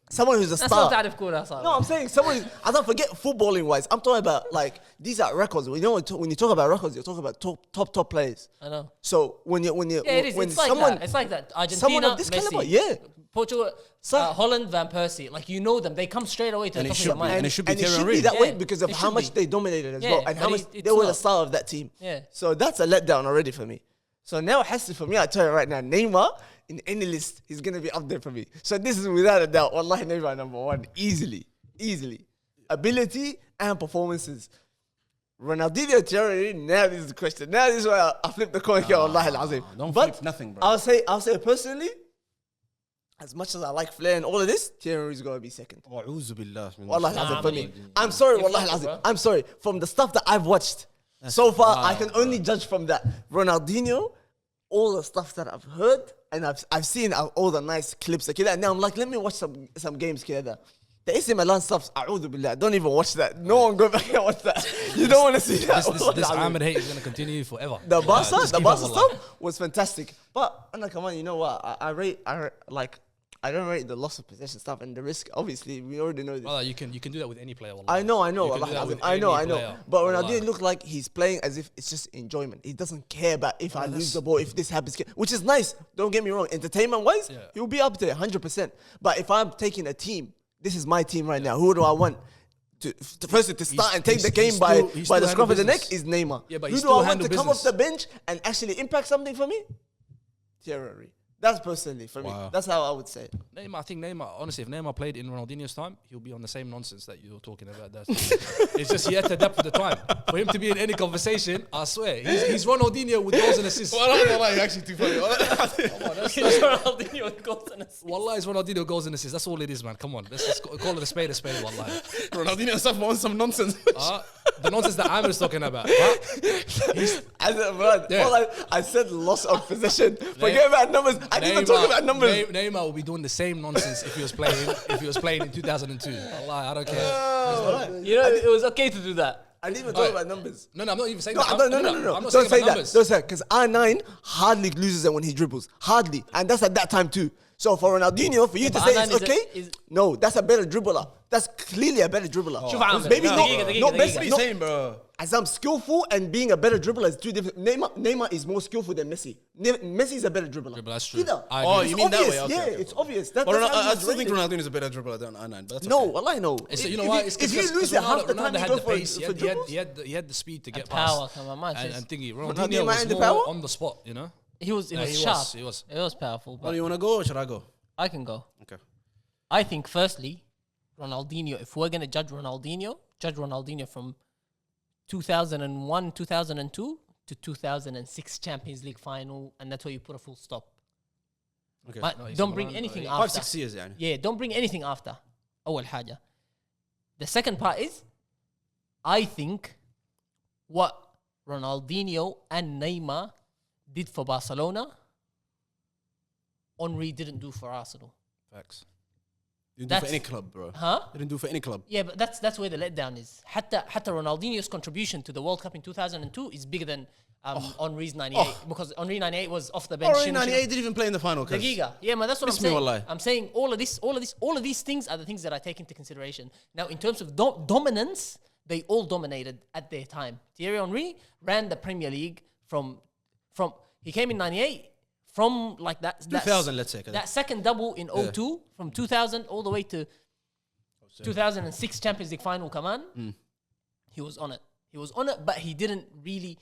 Someone who's a That's star. not تعرف كورة صار. No, I'm saying someone. I don't forget footballing wise. I'm talking about like these are records. You know, when you talk about records, you're talking about top players. I know. So when you Yeah, it is. when It's like someone that. It's like that. someone Argentina, of this Messi. caliber, yeah. Portugal, So- Holland, Van Persie. Like, you know them. They come straight away to And the it top of should your be. mind. And it should be and it Thierry should Henry. be that way Yeah, because of it how should much be. they dominated as Yeah, well, and how but much it's they were the not. star of that team. Yeah. So that's a letdown already for me. So now Hassan for me, I tell you right now, Neymar in any list, he's gonna be up there for me. So this is without a doubt, wallahi Neymar number one, easily. Ability and performances. Ronaldinho, Thierry, now this is the question. Now this is where I flip the coin here, wallahi al-azim. Don't But flip nothing, bro. I'll say personally, as much as I like Flair and all of this, Thierry's gonna be second. أعوذ بالله من Wallahi الشيطان al-azim for me. الرجيم. I'm sorry, You're wallahi fucking, al-azim. bro. I'm sorry. From the stuff that I've watched so far, I can only judge from that. Ronaldinho, all the stuff that I've heard, and I've seen all the nice clips. Okay, and now I'm like, let me watch some games together. The AC Milan stuff, a'udhu billah, don't even watch that. No one go back and watch that. You don't want to see that. This Aamir hate is going to continue forever. The Barca, Just the keep Barca up, wallah. stuff was fantastic. But Anna, come on, you know what? I don't rate the loss of possession stuff and the risk. Obviously, we already know this. Brother, you can do that with any player. Wallah. I know. You can do Wallahi that al-azim. with I know. any player. But Wallah. Ronaldinho looked like he's playing as if it's just enjoyment. He doesn't care about if I lose the ball, if this happens, which is nice. Don't get me wrong. Entertainment-wise, Yeah. he'll be up there 100%. But if I'm taking a team, this is my team right now. Who do I want? Firstly, to start and take the game by the scruff of the neck is Neymar. Yeah, but who he do still I want handle to come off business. the bench and actually impact something for me? Thierry Henry. That's personally for me. Wow. That's how I would say it. Neymar, I think Neymar, honestly, if Neymar played in Ronaldinho's time, he'll be on the same nonsense that you're talking about. It's just he had to adapt with the time. For him to be in any conversation, I swear, he's Ronaldinho with goals and assists. Wallah, actually too funny. Ronaldinho with goals and assists. Wallah, it's Ronaldinho goals and assists. That's all it is, man. Come on, let's just call it a spade, wallah. Ronaldinho stuff on some nonsense. The nonsense that Aamir is talking about. I said loss of possession. Forget about numbers. I didn't even talk about numbers. Neymar will be doing the same nonsense if he was playing in 2002. Allah, I don't care. You know, it was okay to do that. I didn't even talk about numbers. No, I'm not even saying No, that. no. I'm not Don't saying say about that. numbers. Don't say that. Because R9 hardly loses it when he dribbles. Hardly. And that's at that time too. So for Ronaldinho, for you to but say R9 it's is a- okay, is- no, that's a better dribbler. That's clearly a better dribbler. شوف عامر. Maybe دقيقة، not دقيقة. best. What are you not- saying, bro? As I'm skillful and being a better dribbler is two different. Neymar is more skillful than Messi. Messi is a better dribbler. That's true. Either. I Oh, agree. you It's mean that obvious. way? Okay, Yeah, okay. it's obvious. But That's I still think Ronaldinho is a better dribbler than R9. But that's No, okay. well, I know. So you know why? It's If you lose it half the time, Ronaldo you had go the for pace. He dribbles. had the speed to get power, past. come on, man. And thingy. Ronaldinho Ronaldinho was had the more power? on the spot. You know. He was Yeah, he was, sharp. he was. It was powerful. Well, But you want to go or should I go? I can go. Okay. I think firstly, Ronaldinho. If we're gonna judge Ronaldinho from 2001, 2002 to 2006 Champions League final, and that's where you put a full stop. Okay. But No, he's don't a bring Milan- anything yeah. after. 5-6 years, يعني. Yeah, don't bring anything after. أول حاجة. The second part is, I think what Ronaldinho and Neymar did for Barcelona, Henry didn't do for Arsenal. Facts. Didn't do for That's- any club, bro. Huh? Didn't do for any club. Yeah, but that's where the letdown is. حتى Ronaldinho's contribution to the World Cup in 2002 is bigger than Henry's 98 because Henry 98 was off the bench. Henry 98 didn't even play in the final. cuz. Dagiga. Yeah, man, that's what I'm Miss me, saying. wallahi. I'm saying all of these things are the things that I take into consideration. Now, in terms of dominance, they all dominated at their time. Thierry Henry ran the Premier League from he came in 98 from like that 2000, let's say. that second double in 02 from 2000 all the way to 2006 Champions League final. Come on, he was on it. He was on it, but he didn't really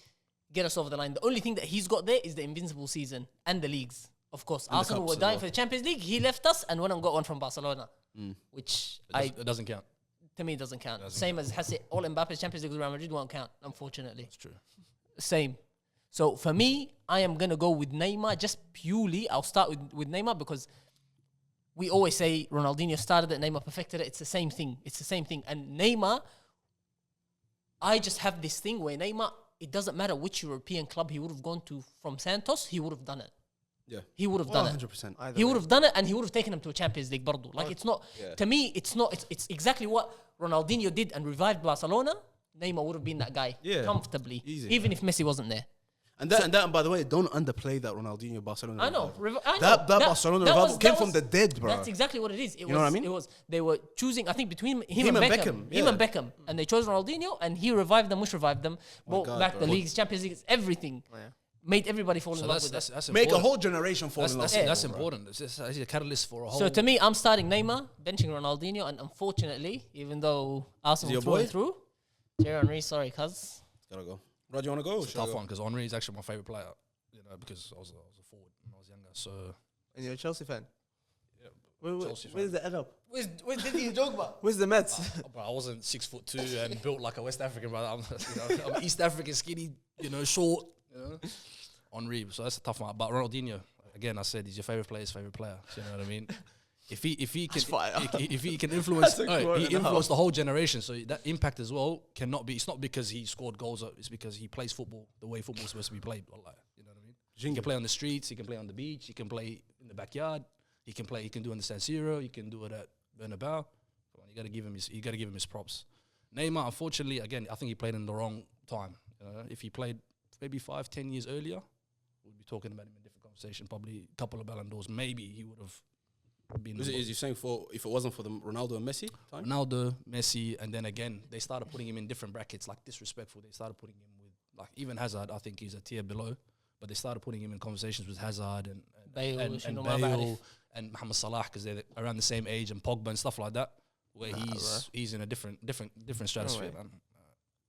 get us over the line. The only thing that he's got there is the invincible season and the leagues. Of course, And Arsenal cups were as dying well. for the Champions League. He left us and went and got one from Barcelona, which It doesn't count. to me doesn't count. Same as Hassi, all Mbappe's Champions League with Real Madrid won't count, unfortunately. That's true. Same. So for me, I am going to go with Neymar just purely. I'll start with Neymar because we always say Ronaldinho started it, Neymar perfected it. It's the same thing. It's the same thing. And Neymar, I just have this thing where Neymar, it doesn't matter which European club he would have gone to from Santos, he would have done it. Yeah. He would have done it. 100%. He would have done it and he would have taken him to a Champions League bardo. Like it's not, to me, it's not, it's exactly what Ronaldinho did and revived Barcelona. Neymar would have been that guy comfortably, Easy. even if Messi wasn't there. And that, by the way, don't underplay that Ronaldinho Barcelona. I know. revival. I know. That Barcelona revival came from the dead, bro. That's exactly what it is. know what I mean? It was they were choosing. I think between him Him and and Beckham, Beckham, and they chose Ronaldinho, and he revived them. Which revived them, brought God, back bro. the leagues, Champions League, everything. Made everybody fall in So love with it. that's Make a important. whole generation fall in love. That's important. It's a catalyst for a whole. So to me, I'm starting Neymar, benching Ronaldinho, and unfortunately, even though Arsenal your through boy? and through, Thierry Henry, sorry, cuz. Gotta go. Rod, you wanna go? It's a tough one because Henry is actually my favorite player. You know, because I was a forward when I was younger. So And you're a Chelsea fan. Chelsea Where's the head up? Where's did he joke about? Where's the Mets? Bro, I wasn't 6'2" and built like a West African brother. I'm East African, skinny, short. Henry, so that's a tough one. But Ronaldinho, again, I said he's your favorite player's favorite player. So you know what I mean? If he can if he can influence, he influenced the whole generation. So that impact as well cannot be. It's not because he scored goals. It's because he plays football the way football's supposed to be played. You know what I mean? He can play on the streets. He can play on the beach. He can play in the backyard. He can play. He can do it in the San Siro. He can do it at Bernabeu. Come on, you got to give him his props. Neymar, unfortunately, again, I think he played in the wrong time. If he played maybe 5-10 years earlier, we'd be talking about him in a different conversation. Probably a couple of Ballon d'Ors. Maybe he would have been. Is you saying if it wasn't for the Ronaldo and Messi time? Ronaldo, Messi, and then again they started putting him in different brackets, like disrespectful. They started putting him with like even Hazard. I think he's a tier below, but they started putting him in conversations with Hazard and Bale, and Bale and Mohamed Salah because they're around the same age and Pogba and stuff like that. Where he's in a different stratosphere, man.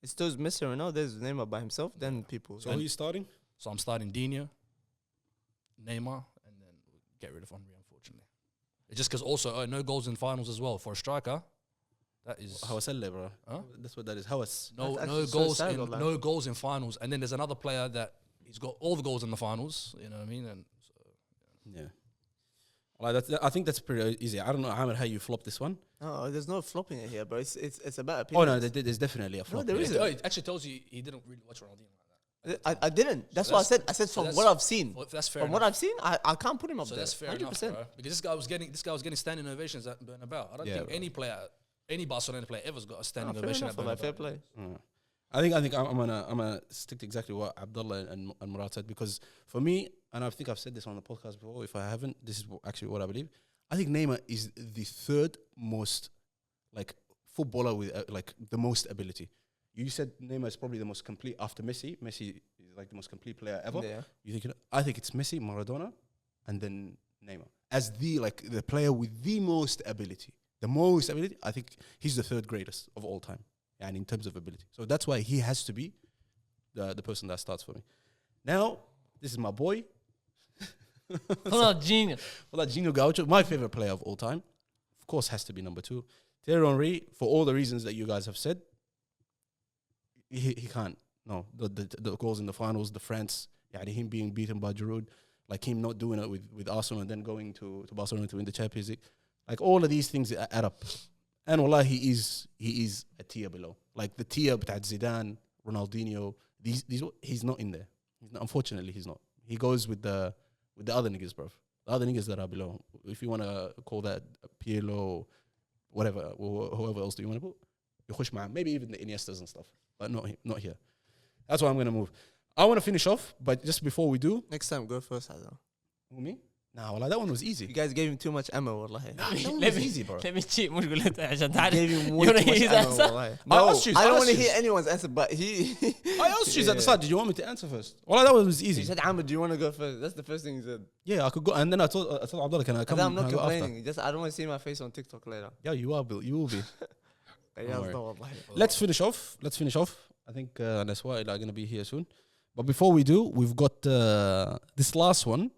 It's those Messi or no, there's Neymar by himself, then people. So who are you starting? So I'm starting Dino, Neymar, and then get rid of Henry, unfortunately. It's just because also no goals in finals as well for a striker. That is Hawaselle, bro. Huh? That's what that is. Hawas. no goals in finals, and then there's another player that he's got all the goals in the finals. You know what I mean? And so, Yeah. Well, I think that's pretty easy. I don't know, Aamir, how you flop this one. No, there's no flopping it here, bro. It's about opinion. Oh no, there's definitely a flop. there yeah. isn't. it actually tells you he didn't really watch Ronaldinho like that. I didn't. That's what I said. I said so from that's- what I've seen. Well, that's fair From what enough. I've seen, I can't put him up So there. that's fair enough, bro. Because this guy was getting standing ovations at Bernabeu. I don't Yeah, think bro. any Barcelona player ever's got a standing Fair ovation enough at for that, fair Bernabeu. play. I think I'm gonna stick to exactly what Abdullah and Murad said, because for me, and I think I've said this on the podcast before, if I haven't, this is actually what I believe. I think Neymar is the third most footballer with the most ability. You said Neymar is probably the most complete after Messi. Messi is like the most complete player ever. Yeah. You think? I think it's Messi, Maradona, and then Neymar as the player with the most ability. The most ability. I think he's the third greatest of all time, and in terms of ability. So that's why he has to be the person that starts for me. Now, this is my boy. Ronaldinho. Ronaldinho Gaucho, my favorite player of all time. Of course, has to be number 2. Thierry Henry, for all the reasons that you guys have said, he can't. No, the goals in the finals, the France, him being beaten by Giroud, like him not doing it with Arsenal and then going to Barcelona to win the Champions League. Like all of these things add up. And wallah, he is a tier below. Like the tier between Zidane, Ronaldinho, these he's not in there. Unfortunately, he's not. He goes with the other niggas, bro. The other niggas that are below. If you want to call that Pirlo, whatever, or whoever else do you want to put, يخش معاه. Maybe even the Iniestas and stuff, but not here. That's why I'm going to move. I want to finish off, but just before we do. Next time, go first, Hazard. Who, me? Nah, well, that one was You easy. guys gave him too much ammo, wallahi. That one Let was me- easy, bro. Let me cheat. مش قول أنت عشان You تعرف. gave him You way wanna too hear much his ammo, answer? wallahi. I No, asked you, I I don't asked want to you. hear anyone's answer, but he... I asked you at the start. Did you want me to answer first? Well, that one was He easy. said, Aamir, do you want to go first? That's the first thing he said. Yeah, I could go. And then I told Abdullah, can I come? I'm not can I go after? complaining. Just I don't want to see my face on TikTok later. Yeah, you are, Bill. You will be. Yeah, worry. no, wallahi. Let's finish off. I think Naswa are going to be here soon. But before we do, we've got this last one.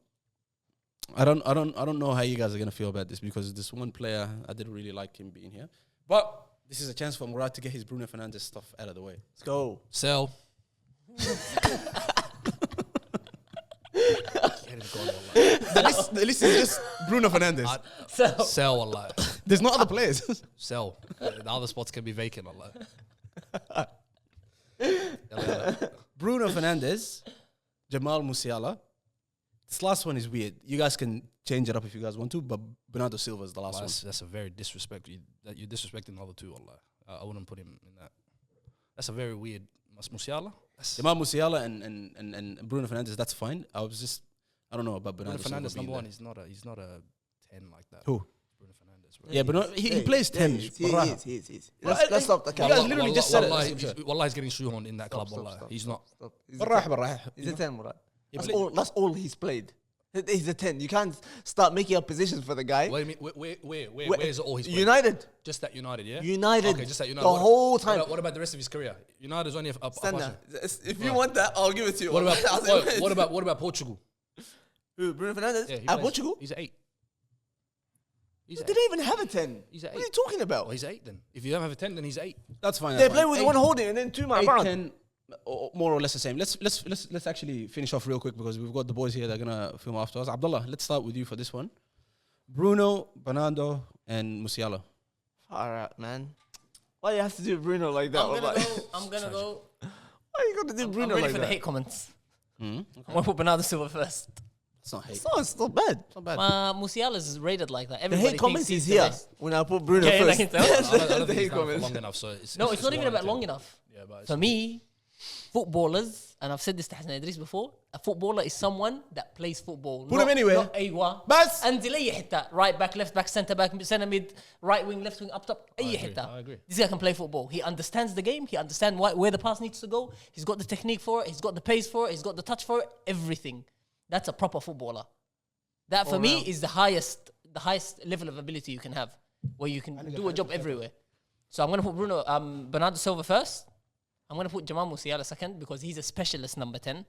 I don't know how you guys are going to feel about this because this one player, I didn't really like him being here. But this is a chance for Murad to get his Bruno Fernandes stuff out of the way. Let's go. Sell. The list is just Bruno Fernandes. Sell, wallah. There's no other players. Sell. The other spots can be vacant, wallah. Bruno Fernandes, Jamal Musiala. This last one is weird. You guys can change it up if you guys want to, but Bernardo Silva is the last one. That's a very disrespectful. You're disrespecting the other two, wallah. I wouldn't put him in that. That's a very weird. Musiala? Jamal Musiala and Bruno Fernandes, that's fine. I don't know about Bernardo Bruno Fernandes, Silva being number one, there. he's not a 10 like that. Who? Bruno Fernandes, bro. Yeah, but he plays 10. He is. Let's stop the You cap. guys literally just said it. Wallah, he's getting shoehorned in that club, wallah. He's not. He's a 10, Murad. Yeah, That's all he's played. He's a 10. You can't start making up positions for the guy. Where is it all he's played? United. Just that United, yeah? United. Okay, just that United. The whole time. What about the rest of his career? United's only a Stand passing. there. If you want that, I'll give it to you. What about Portugal? Who? Bruno Fernandes? Yeah, he At plays- Portugal? He's at 8. He's They at 8. didn't even have a 10. He's at What are 8. you talking about? Well, he's 8 then. If you don't have a 10, then he's 8. That's fine. They play with one holding and then two man 8, round. 10, more or less the same. Let's actually finish off real quick because we've got the boys here that are gonna film after us. Abdullah, let's start with you for this one. Bruno, Bernardo, and Musiala. All right, man. Why you have to do Bruno like that? I'm gonna go. Why you got to do I'm Bruno ready like for the that? hate comments. Mm-hmm. I'm gonna put Bernardo Silva first. It's not hate. It's not bad. It's not bad. Musiala's rated like that. The Everybody hate comments thinks is he's the here best. when I put Bruno Okay, first. like that. I don't The think hate he's done it for comments. long enough. So No, it's not even one about and long 10. enough. Yeah, but For me, footballers, and I've said this to Hassan Idris before, a footballer is someone that plays football. Put him anywhere. Not أيوة. بس. انزل أي حتة. Right back, left back, centre back, centre mid, right wing, left wing, up top. أي agree, حتة. I agree. This guy can play football. He understands the game. He understands where the pass needs to go. He's got the technique for it. He's got the pace for it. He's got the touch for it. Everything. That's a proper footballer. That for me is the highest level of ability you can have, where you can do a job everywhere. So I'm gonna put Bernardo Silva first. I'm gonna put Jamal Musiala second because he's a specialist number 10.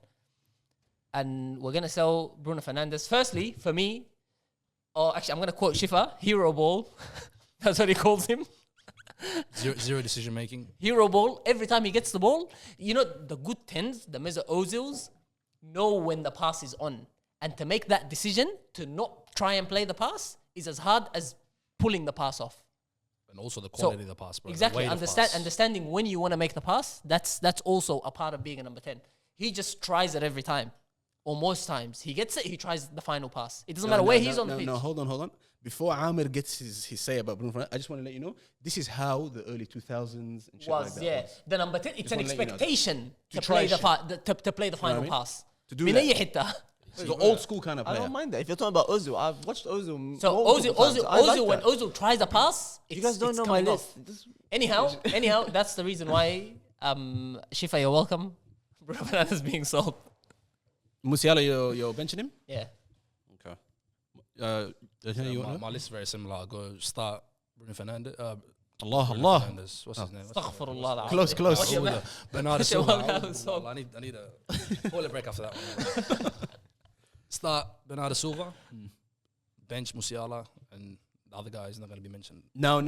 And we're gonna sell Bruno Fernandes. Firstly, for me, or actually I'm gonna quote Shifa, hero ball. That's what he calls him. Zero decision making. Hero ball. Every time he gets the ball, you know the good 10s, the Mesut Ozils, know when the pass is on. And to make that decision to not try and play the pass is as hard as pulling the pass off. And also the quality of the pass, bro. Exactly. The weight of pass. Understanding when you want to make the pass, that's also a part of being a number 10. He just tries it every time. Or most times. He gets it, he tries the final pass. It doesn't matter where he's on the pitch. No, hold on. Before Aamir gets his say about Bruno Fernandes, I just want to let you know, this is how the early 2000s and shit like that was. The number 10, it's an wanna let you know. expectation To to try play the shit. to play the final what I mean? pass. To do من that. أي حتة. He's the old school kind of I player. don't mind that. If you're talking about Ozil, I've watched Ozil. So multiple times. I like Ozil, when that. Ozil tries a pass, You guys don't it's know my coming list. off. Anyhow, that's the reason why Shifa, you're welcome. Bruno Fernandes being sold. Musiala, you're benching him? Yeah. Okay. My list is very similar. I'll go start Bruno Fernandes. Allah. Fernandes. What's his name? Astaghfirullah. Close. What's your Oh, Bernardo what's your Silva. welcome song? I need a toilet break after that one. Start Bernardo Silva, bench Musiala, and the other guy is not going to be mentioned. No.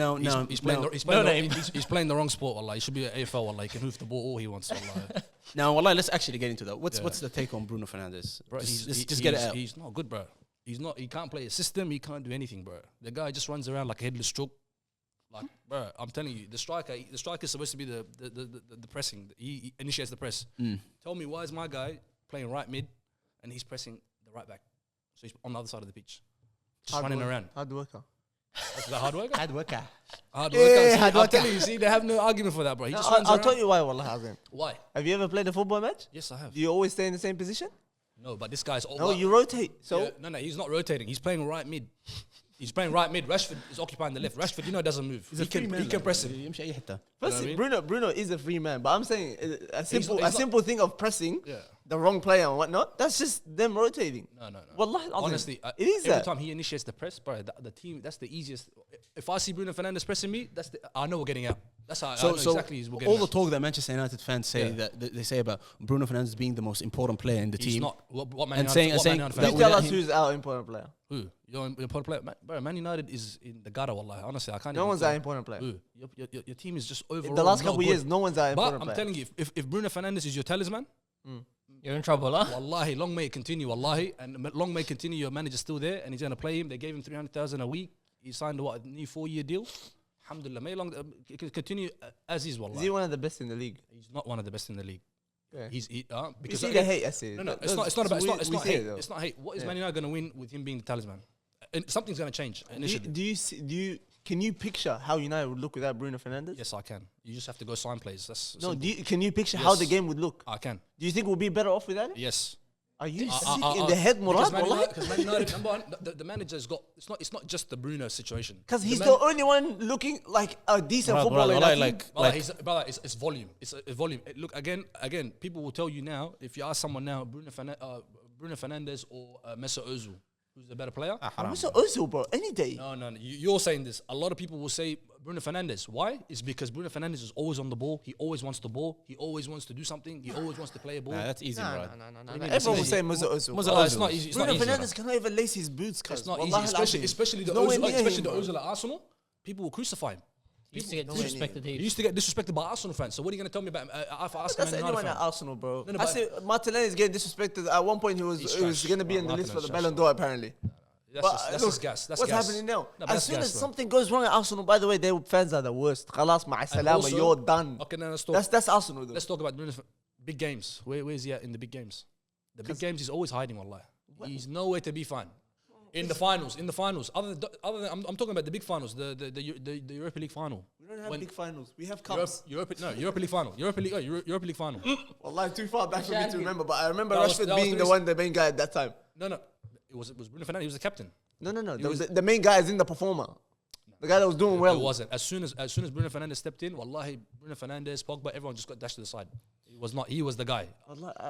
He's playing No name. he's playing the wrong sport. Wallah. He should be at AFL. Wallah. He can move the ball all he wants. Wallah. Now, wallah, let's actually get into that. What's Yeah. what's the take on Bruno Fernandes? Bro, Just get it out. He's not good, bro. He's not. He can't play a system. He can't do anything, bro. The guy just runs around like a headless chook. Like, bro, I'm telling you, the striker is supposed to be the pressing. He initiates the press. Tell me, why is my guy playing right mid and he's pressing the right back? So he's on the other side of the pitch, just running around. Hard worker. That's the hard worker. Hard worker. Hard Yeah, worker. See, hard I'm worker. telling you, see, they have no argument for that, bro. He just runs I'll around. tell you why, Wallah Hazim. Why? Have you ever played a football match? Yes, I have. Do you always stay in the same position? No, but this guy's... No, you rotate. So No, he's not rotating. He's playing right mid. He's playing right mid. Rashford is occupying the left. Rashford, doesn't move. He can press him. يمشي أي حتة. firstly, Bruno is a free man, but I'm saying a simple he's simple thing of pressing Yeah. the wrong player and whatnot. That's just them rotating. No. Wallahi, Honestly, it is every that. time he initiates the press, bro, the team, that's the easiest. If I see Bruno Fernandes pressing me, I know we're getting out. That's how I know exactly we're getting all out. the talk that Manchester United fans say that they say about Bruno Fernandes being the most important player in the He's team. not. What Man And United, saying- what saying Man United that You fans- tell without us him- who's our important player. Who? You're an important player. Bro, Man United is in the gutter, wallahi. Honestly, I can't No even one's tell our you. important player. Who? Your team is just overall In the last not couple of good. years, no one's our But important I'm player. telling you, if Bruno Fernandes is your talisman, You're in trouble, huh? wallahi, long may it continue, wallahi. And long may it continue, your manager's still there and he's going to play him. They gave him 300,000 a week. He signed a new 4-year deal. Alhamdulillah, may long continue as is, wallahi. Is he one of the best in the league? He's not one of the best in the league. Yeah. He's You because see the again- hate, I see. No, it's not about. It's not hate. Though. It's not hate. What is Man United going to win with him being the talisman? And something's going to change initially. Can you picture how United would look without Bruno Fernandes? Yes, I can. You just have to go sign players. That's No, simple. can you picture how the Yes. game would look? I can. Do you think we'll be better off without it? Yes. Are you I- sick I- in the head, Murad? Because Man United, number one, the manager's got. It's not just the Bruno situation. Because he's The the only one looking like a decent footballer. in our team. Brother, it's volume. It's volume. Look again. People will tell you now. If you ask someone now, Bruno Fernandes or Mesut Ozil, who's the better player? What's Ozil, bro? Any day. No. You're saying this. A lot of people will say Bruno Fernandes. Why? It's because Bruno Fernandes is always on the ball. He always wants the ball. He always wants to do something. He always wants to play a ball. Nah, that's easy, bro. No. Everyone will say Mesut Ozil. Oh, it's not easy. It's Bruno not easy. Fernandes cannot even lace his boots. It's Cuz. not Wallahi easy, al-azim. especially the Nowhere Ozil, near especially him, the bro. Ozil at Arsenal. People will crucify him. You used to get Nowhere disrespected He here. used to get disrespected by Arsenal fans. So what are you going to tell me about That's Man United anyone at fan? Arsenal, bro. No, I but- see Martinelli is getting disrespected. At one point, he was trash. going to be in the Martinelli's list for the trash, Ballon d'Or, apparently. That's But, just gas. That's what's gas. happening now? No, but As that's soon gas, as bro. something goes wrong at Arsenal, by the way, their fans are the worst. Khalas, ma'a salama, also- you're done. Okay, now let's talk. That's Arsenal, though. Let's talk about Bruno big games. Where is he at in the big games? The big games, he's always hiding. Wallah, he's nowhere to be found. In the finals. Other than I'm talking about the big finals, the Europa League final. We don't have When- big finals. We have cups. Europa League final. Europa League final. Wallahi, too far back for me to remember. But I remember That was- Rashford that was being the the main guy at that time. No. It was Bruno Fernandes. He was the captain. No. was- The main guy is in the performer. The guy that was doing well. It wasn't. As soon as Bruno Fernandes stepped in, wallahi, Bruno Fernandes, Pogba, everyone just got dashed to the side. It was not. He was the guy.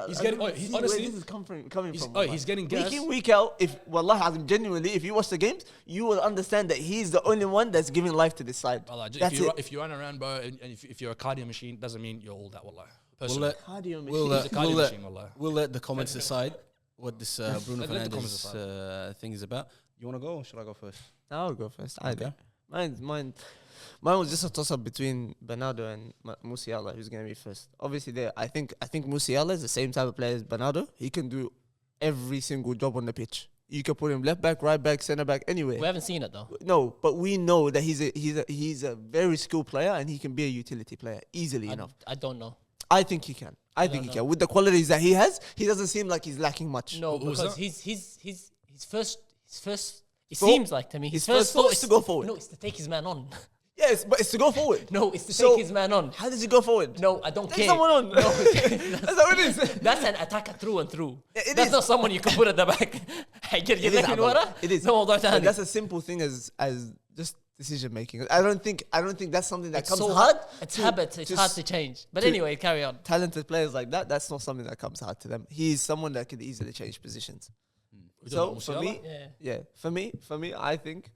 He's I getting- don't oh, he- see honestly, where this is coming from. He's Wallahi. getting week gas. in, week out. If Wallahi, Azim, genuinely, if you watch the games, you will understand that he's the only one that's giving life to this side. Wallah, That's it. if you run around, bro, and if you're a cardio machine, doesn't mean you're all that. Wallah. We'll Personally. let, Cardio we'll, machine. He's a cardio we'll, let, machine, wallah. we'll let the comments decide what this Bruno Let the comments Fernandes thing is about. You want to go or should I go first? I'll go first. Okay. Mine was just a toss-up between Bernardo and Musiala, who's going to be first. Obviously, I think Musiala is the same type of player as Bernardo. He can do every single job on the pitch. You can put him left back, right back, centre back, anywhere. We haven't seen it though. No, but we know that he's a very skilled player and he can be a utility player easily enough. I don't know. I think he can. I think he don't can. know. With the qualities that he has, he doesn't seem like he's lacking much. No, Who's because that? his first. It Thought- seems like to me his first thought is to go forward. No, it's to take his man on. Yes, but it's to go forward. No, it's to So- take his man on. How does he go forward? No, I don't Take care. someone on. No, That's how it is. that's an attacker through and through. It That's is. not someone you can put at the back. It is, لك من Abdullah. ورا. It is. No, موضوع But ثاني. that's a simple thing as just decision making. I don't think that's something that It's comes so hard. It's to- habits. It's to hard s- to change. But to- anyway, carry on. Talented players like that, that's not something that comes hard to them. He's someone that could easily change positions. We So don't know, for Musiala? me, Yeah. for me, I think.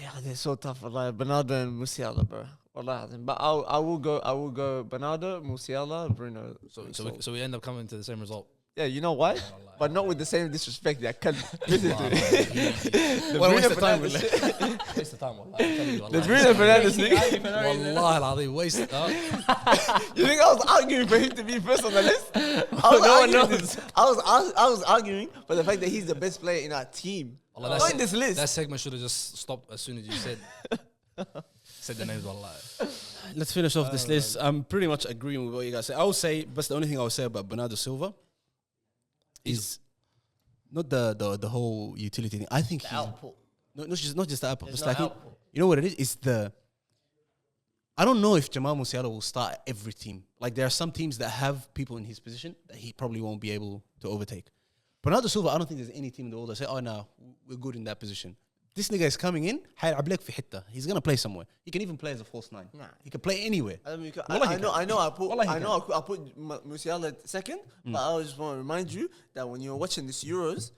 Yeah, they're so tough. Like Bernardo and Musiala, bro. Wallahi, but I will go Bernardo, Musiala, Bruno. So we end up coming to the same result. Yeah, you know why? But not with the same disrespect. I can't listen to it. What a waste Bruno of time, Fernandes really. shit. Waste of time, wallah. I'm telling you, The wallah. Bruno Fernandes thing. Wallahi, al-azim, waste. You think I was arguing for him to be first on the list? No one knows. I was arguing for the fact that he's the best player in our team. Allah, Not that's in this list. That segment should have just stopped as soon as you said the names. Wallah. Let's finish off this list. I'm pretty much agreeing with what you guys say. I would say, but the only thing I would say about Bernardo Silva is not the whole utility thing. I think The he's output. not just the output. There's It's no like output. you know what it is? It's the I don't know if Jamal Musiala will start every team. Like, there are some teams that have people in his position that he probably won't be able to overtake. Bernardo Silva, I don't think there's any team in the world that say, oh, no, we're good in that position. This nigga is coming in, he's going to play somewhere. He can even play as a false nine. Nah. He can play anywhere. I know. I put Musiala second, but I just want to remind you that when you're watching this Euros,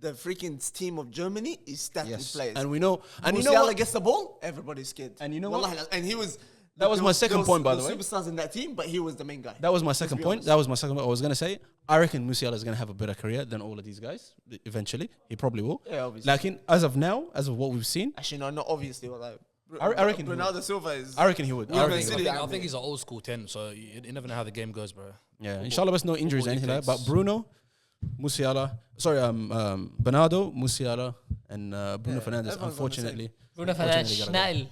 the freaking team of Germany is stacked with players. And we know. And Musiala you know what? gets the ball, everybody's scared. And you know what? And he was... That was my second point, by the way. Superstars in that team, but he was the main guy. That was my second point. I was going to say, I reckon Musiala is going to have a better career than all of these guys. Eventually, he probably will. Yeah, obviously. Like as of now, as of what we've seen, actually, no, not obviously. Like, I reckon Ronaldo Silva is. I reckon he would. I think he's an old school 10, so you never know how the game goes, bro. Yeah, inshallah, there's no injuries or anything like that. But Bruno, Musiala, Bernardo, Musiala, and Bruno Fernandes. Unfortunately, Bruno Fernandes, Schnell.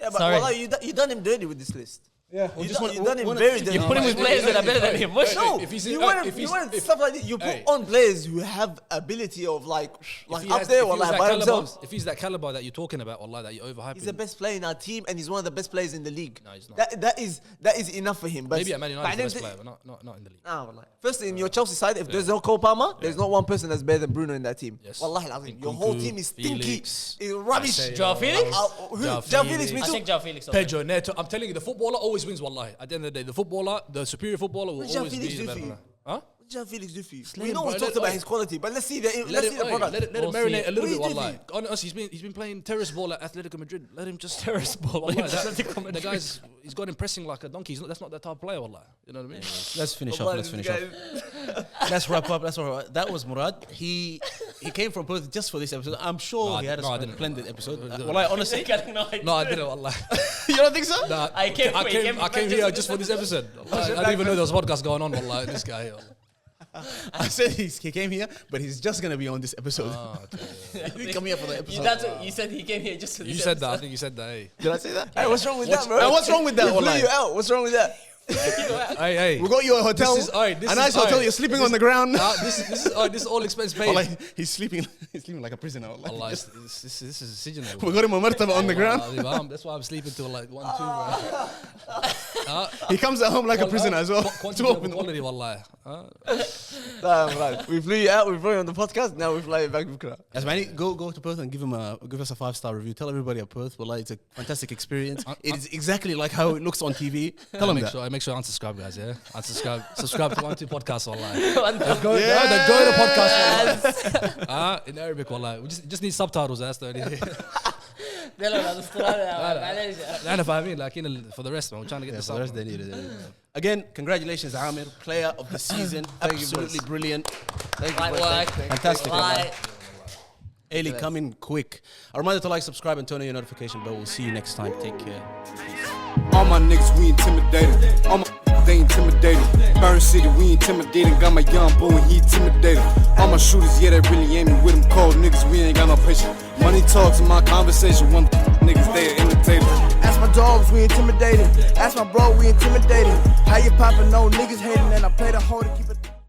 Yeah, but well, you done him dirty with this list. Yeah, you done him very dirty. You put him with players that are better than him. No, you want stuff like this. You put on players who have ability of like up there or like by themselves. If he's that caliber that you're talking about, or that you're overhyping. He's the best player in our team, and he's one of the best players in the league. No, he's not. That is enough for him. But maybe at Man United he's the best player, but not in the league. No, first in your Chelsea side, if there's no Cole Palmer, there's not one person that's better than Bruno in that team. Yes. Wallahi, your whole team is stinky. It's rubbish. Joao Felix? Joao Felix, me I too. think Joao Felix. Pedro Neto. I'm telling you, the footballer always wins. Wallahi, at the end of the day, the superior footballer will always be the better player. Huh? What did Joao Felix do for you? Slay We him, know bro. we talked about his quality, but let's see the product. Let it marinate a little bit. What do you Wallahi, honestly, he's been playing terrace ball at Atletico Madrid. Let him just Terrace ball. Wallahi, the guy's he's got him pressing like a donkey. That's not that type of player. Wallahi, you know what I mean? Let's finish off. Let's wrap up. That was Murad. He came from Perth just for this episode. I'm sure he had a splendid episode. Wallahi, honestly, no, I didn't. Wallahi, you don't think so? Nah, I came here just for this episode. I didn't even know there was a podcast going on. Wallahi, this guy. I said he came here, but he's just gonna be on this episode. Oh, okay. He didn't come here for the episode. That's what you said. He came here just for this You said episode. that. I think you said that. Hey, Did I say that? Hey, what's wrong with that, bro? What's wrong with that? We blew you out. What's wrong with that? hey. We got you a hotel. A nice hotel. You're sleeping on the ground. This is all expense paid. Like, he's sleeping like a prisoner. Like, Allah, this is a sijin. we got him a martaba on the ground. That's why I'm sleeping till like 1, 2, bro. He comes at home like a prisoner as well. Quantity over quality, wallahi. Right. We flew you out. We flew you on the podcast. Now we fly you back with Kra. Asmani, go to Perth and give us a 5-star review. Tell everybody at Perth, wallahi, it's a fantastic experience. It is exactly like how it looks on TV. Tell them that. Make sure I unsubscribe, guys. Yeah, subscribe to 1, 2 podcasts online. Go to podcast. In Arabic, wallahi. We just need subtitles. That's the only thing. أنا فاهمين لكن for the rest, man, we're trying to get the rest they need it. Again, congratulations, Aamir, player of the season. Absolutely brilliant. Fantastic. Ailey, come in quick. A reminder to like, subscribe, and turn on your notification bell. We'll see you next time. Take care. All my niggas, we intimidated. All my they intimidated. Burn City, we intimidated. Got my young boy and he intimidated. All my shooters, yeah, they really aiming with them cold niggas. We ain't got no patience. Money talks in my conversation. One niggas, they imitated. Ask my dogs, we intimidated. Ask my bro, we intimidated. How you poppin', no niggas hating, and I play the hoe to keep it.